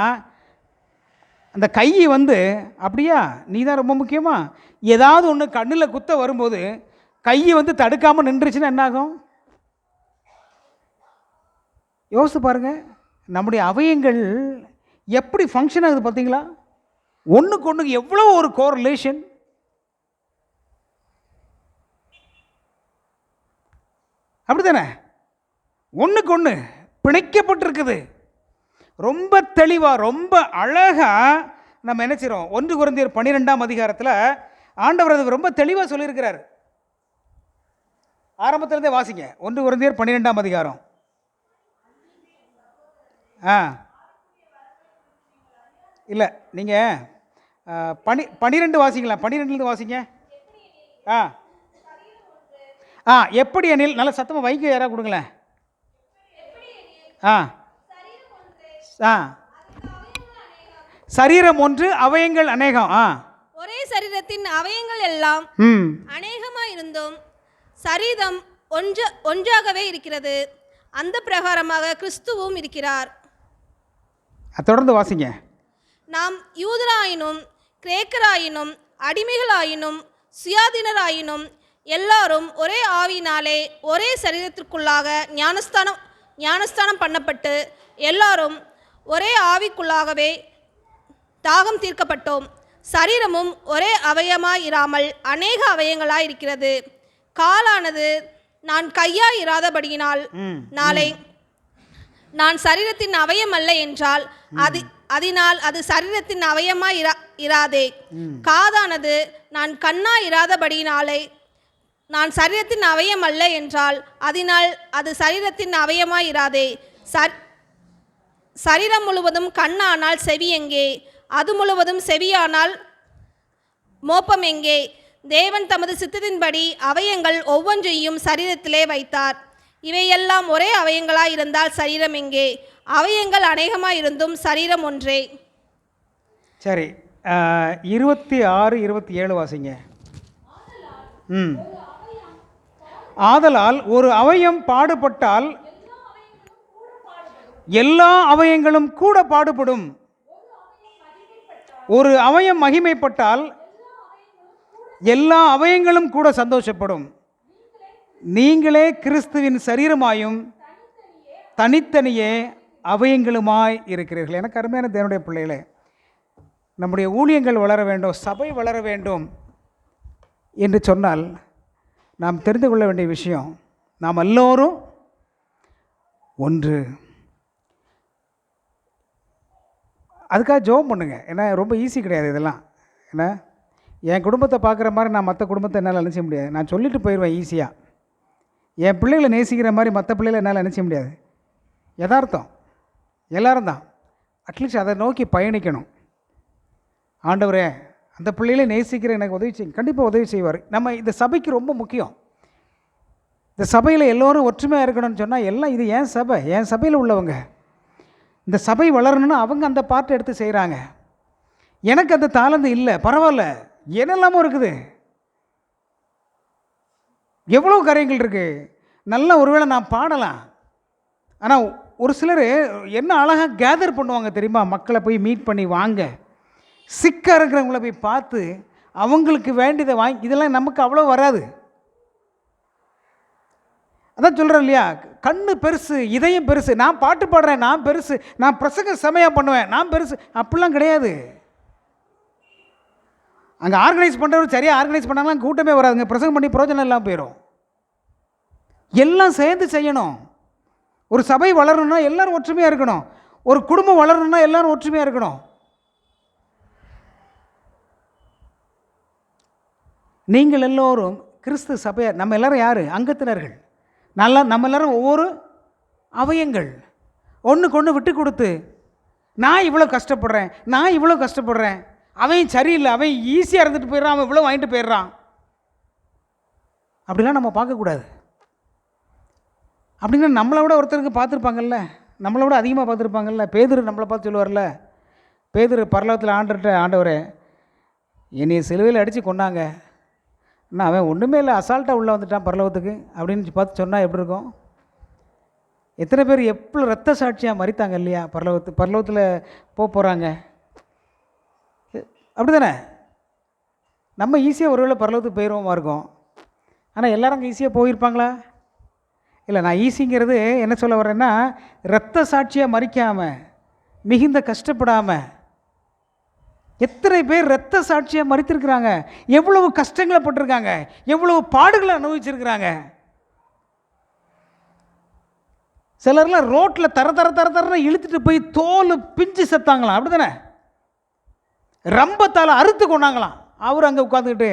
அந்த கை அப்படியா நீ தான் ரொம்ப முக்கியமா? ஏதாவது ஒன்று கண்ணில் குத்த வரும்போது கை தடுக்காமல் நின்றுச்சுன்னா என்னாகும்? யோசித்து பாருங்கள். நம்முடைய அவயங்கள் எப்படி ஃபங்க்ஷன் ஆகுது பார்த்தீங்களா? ஒன்றுக்கு ஒன்றுக்கு எவ்வளோ ஒரு கோரிலேஷன். அப்படி தானே? ஒன்றுக்கு ஒன்று பிணைக்கப்பட்டிருக்குது. ரொம்ப தெளிவாக, ரொம்ப அழகாக நம்ம என்ன செய்கிறோம்? 1 கொரிந்தியர் 12ஆம் அதிகாரத்தில் ஆண்டவர் அது ரொம்ப தெளிவாக சொல்லியிருக்கிறார். ஆரம்பத்திலேருந்தே வாசிங்க. 1 கொரிந்தியர் 12ஆம் அதிகாரம். 12 வாசிங்களா? 12 வாசிங்க. எப்படி எனில், நல்ல சத்தமாக வைக்க யாராக கொடுங்களேன். சரீரம் ஒன்று, அவயங்கள் அநேகம். ஒரே சரீரத்தின் அவயங்கள் எல்லாம் அநேகமாக இருந்தும் சரீரம் ஒன்றாகவே இருக்கிறது. அந்த பிரகாரமாக கிறிஸ்துவும் இருக்கிறார். தொடர்ந்து வாசிங்க. நாம் யூதராயினும் கிரேக்கராயினும் அடிமைகளாயினும் சுயாதீனராயினும் எல்லாரும் ஒரே ஆவியினாலே ஒரே சரீரத்திற்குள்ளாக ஞானஸ்தானம் பண்ணப்பட்டு எல்லாரும் ஒரே ஆவிக்குள்ளாகவே தாகம் தீர்க்கப்பட்டோம். சரீரமும் ஒரே அவயமாயிராமல் அநேக அவயங்களாயிருக்கிறது. காலானது நான் கையாய் இராதபடியினால் நாளை நான் சரீரத்தின் அவயம் அல்ல என்றால் அதனால் அது சரீரத்தின் அவயமாய் இராதே. காதானது நான் கண்ணாய் இராதபடியினாலே நான் சரீரத்தின் அவயம் அல்ல என்றால் அதனால் அது சரீரத்தின் அவயமாய் இராதே. சரீரம் முழுவதும் கண்ணானால் செவி எங்கே? அது முழுவதும் செவியானால் மோப்பம் எங்கே? தேவன் தமது சித்தத்தின்படி அவயங்கள் ஒவ்வொன்றையும் சரீரத்திலே வைத்தார். இவையெல்லாம் ஒரே அவயங்களாய் இருந்தால் சரீரம் எங்கே? அவயங்கள் அநேகமாயிருந்தும் சரீரம் ஒன்றே. சரி, 26, 27 வாசிங்க. ஆதலால் ஒரு அவயம் பாடுபட்டால் எல்லா அவயங்களும் கூட பாடுபடும். ஒரு அவயம் மகிமைப்பட்டால் எல்லா அவயங்களும் கூட சந்தோஷப்படும். நீங்களே கிறிஸ்துவின் சரீரமாயும் தனித்தனியே அவயங்களுமாய் இருக்கிறீர்கள். எனக்கு அருமையான தேவனுடைய பிள்ளைகளே, நம்முடைய ஊழியங்கள் வளர வேண்டும், சபை வளர வேண்டும் என்று சொன்னால் நாம் தெரிந்து கொள்ள வேண்டிய விஷயம், நாம் எல்லோரும் ஒன்று. அதுக்காக ஜெபம் பண்ணுங்க. ஏன்னா ரொம்ப ஈஸி கிடையாது இதெல்லாம். ஏன்னா என் குடும்பத்தை பார்க்குற மாதிரி நான் மற்ற குடும்பத்தை என்னால் நினச்ச முடியாது. நான் சொல்லிட்டு போயிடுவேன் ஈஸியாக. என் பிள்ளைகளை நேசிக்கிற மாதிரி மற்ற பிள்ளைகளை என்னால் நினச்ச முடியாது. யதார்த்தம், எல்லோரும் தான். அட்லீஸ்ட் அதை நோக்கி பயணிக்கணும். ஆண்டவரே, அந்த பிள்ளைகளை நேசிக்கிற எனக்கு உதவி செய்யுங்க. கண்டிப்பாக உதவி செய்வார். நம்ம இந்த சபைக்கு ரொம்ப முக்கியம். இந்த சபையில் எல்லோரும் ஒற்றுமையாக இருக்கணும்னு சொன்னால், எல்லாம் இது என் சபை, என் சபையில் உள்ளவங்க. இந்த சபை வளரணும்னு அவங்க அந்த பார்ட்டை எடுத்து செய்கிறாங்க. எனக்கு அந்த தாளந்து இல்லை, பரவாயில்ல, என்னெல்லாமோ இருக்குது, எவ்வளோ காரியங்கள் இருக்குது. நல்லா ஒருவேளை நான் பாடலாம். ஆனால் ஒரு சிலர் என்ன அழகாக கேதர் பண்ணுவாங்க தெரியுமா? மக்களை போய் மீட் பண்ணி வாங்க, சிக்காக இருக்கிறவங்கள போய் பார்த்து அவங்களுக்கு வேண்டியதை வாங்கி, இதெல்லாம் நமக்கு அவ்வளோ வராது. அதான் சொல்கிறேன் இல்லையா, கண்ணு பெருசு, இதயம் பெருசு, நான் பாட்டு பாடுறேன், நான் பெருசு, நான் பிரசங்கம் செமையாக பண்ணுவேன், நான் பெருசு, அப்படிலாம் கிடையாது. அங்கே ஆர்கனைஸ் பண்ணுறவர் சரியாக ஆர்கனைஸ் பண்ணாங்கன்னா கூட்டமே வராதுங்க, பிரசங்கம் பண்ணி பிரயோஜனம் இல்லாமல் போயிடும். எல்லாம் சேர்ந்து செய்யணும். ஒரு சபை வளரணும்னா எல்லோரும் ஒற்றுமையாக இருக்கணும். ஒரு குடும்பம் வளரணும்னா எல்லோரும் ஒற்றுமையாக இருக்கணும். நீங்கள் எல்லோரும் கிறிஸ்து சபையார். நம்ம எல்லோரும் யார்? அங்கத்தினர்கள். நம்ம எல்லோரும் ஒவ்வொரு அவயங்கள். ஒன்றுக்கு ஒன்று விட்டு கொடுத்து, நான் இவ்வளோ கஷ்டப்படுறேன், அவன் சரியில்லை, அவன் ஈஸியாக இருந்துட்டு போயிடுறான், அவன் இவ்வளோ வாங்கிட்டு போயிடுறான், அப்படிலாம் நம்ம பார்க்கக்கூடாது. அப்படின்னா நம்மளை விட ஒருத்தருக்கு பார்த்துருப்பாங்கல்ல, நம்மளை விட அதிகமாக பார்த்துருப்பாங்கல்ல. பேதுரு நம்மளை பார்த்து சொல்லுவார்ல, பேதுரு பரலோகத்தில் ஆண்டவரே என்னைய சிலுவையில் அடித்து கொண்டாங்க, ஆனால் அவன் ஒன்றுமே இல்லை, அசால்ட்டாக உள்ளே வந்துட்டான் பரலோகத்துக்கு அப்படின்னு பார்த்து சொன்னால் எப்படி இருக்கும்? எத்தனை பேர் எப்போ ரத்த சாட்சியாக மறித்தாங்க இல்லையா? பரலோகத்தில் போகிறாங்க. அப்படி தானே? நம்ம ஈஸியாக ஒருவேளை பரலோகத்துக்கு போயிடுவோமா இருக்கும். ஆனால் எல்லோரும் அங்கே ஈஸியாக போயிருப்பாங்களா? இல்லை, நான் ஈஸிங்கிறது என்ன சொல்ல வரேன்னா, ரத்த சாட்சியாக மறிக்காமல், மிகுந்த கஷ்டப்படாமல், எத்தனை பேர் ரத்த சாட்சியாக மறித்திருக்கிறாங்க, எவ்வளவு கஷ்டங்களை பட்டிருக்காங்க, எவ்வளவு பாடுகளை அனுபவிச்சிருக்கிறாங்க. சிலர்லாம் ரோட்டில் தர இழுத்துட்டு போய் தோல் பிஞ்சு செத்தாங்களாம், அப்படி தானே? ரம்பத்தால் அறுத்து கொண்டாங்களாம். அவர் அங்கே உட்காந்துக்கிட்டு,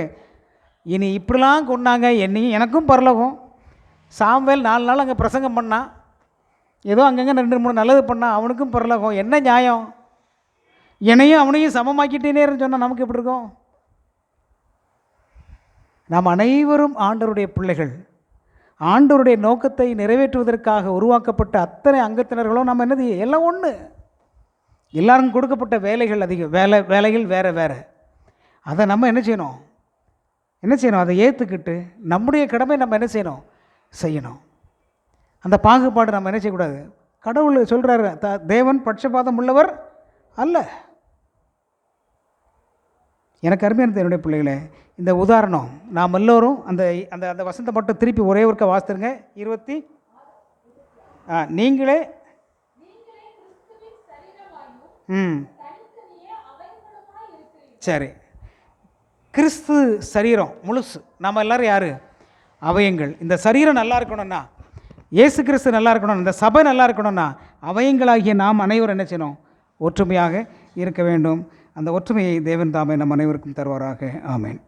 இனி இப்படிலாம் கொண்டாங்க, என்னையும் எனக்கும் பரலோகம். சாம்வேல் 4 நாள் அங்கே பிரசங்கம் பண்ணான், ஏதோ அங்கங்கே 2-3 நல்லது பண்ணான், அவனுக்கும் பரலோகம். என்ன நியாயம்? என்னையும் அவனையும் சமமாக்கிட்டேனே சொன்னால் நமக்கு எப்படி இருக்கும்? நாம் அனைவரும் ஆண்டவருடைய பிள்ளைகள். ஆண்டவருடைய நோக்கத்தை நிறைவேற்றுவதற்காக உருவாக்கப்பட்ட அத்தனை அங்கத்தினர்களும் நம்ம என்னது, எல்லாம் ஒன்று. எல்லாருக்கும் கொடுக்கப்பட்ட வேலைகள் அதிகம், வேலைகள் வேறு. அதை நம்ம என்ன செய்யணும்? அதை ஏற்றுக்கிட்டு நம்முடைய கடமை நம்ம என்ன செய்யணும். அந்த பாகுபாடு நம்ம என்ன செய்யக்கூடாது. கடவுள் சொல்கிறாரு, தேவன் பட்சபாதம் உள்ளவர் அல்ல. எனக்கு அருமையானது என்னுடைய பிள்ளைகளே, இந்த உதாரணம் நாம் எல்லோரும் அந்த அந்த அந்த வசனத்தை மட்டும் திருப்பி ஒரே ஒருக்க வாசித்துருங்க. 20 நீங்களே சரி, கிறிஸ்து சரீரம் முழுசு. நம்ம எல்லோரும் யார்? அவயங்கள். இந்த சரீரம் நல்லா இருக்கணும்னா, இயேசு கிறிஸ்து நல்லா இருக்கணும், இந்த சபை நல்லா இருக்கணும்னா, அவயங்களாகிய நாம் அனைவரும் என்ன செய்யணும்? ஒற்றுமையாக இருக்க வேண்டும். அந்த ஒற்றுமையை தேவன் தாமே நம் அனைவருக்கும் தருவாராக. ஆமென்.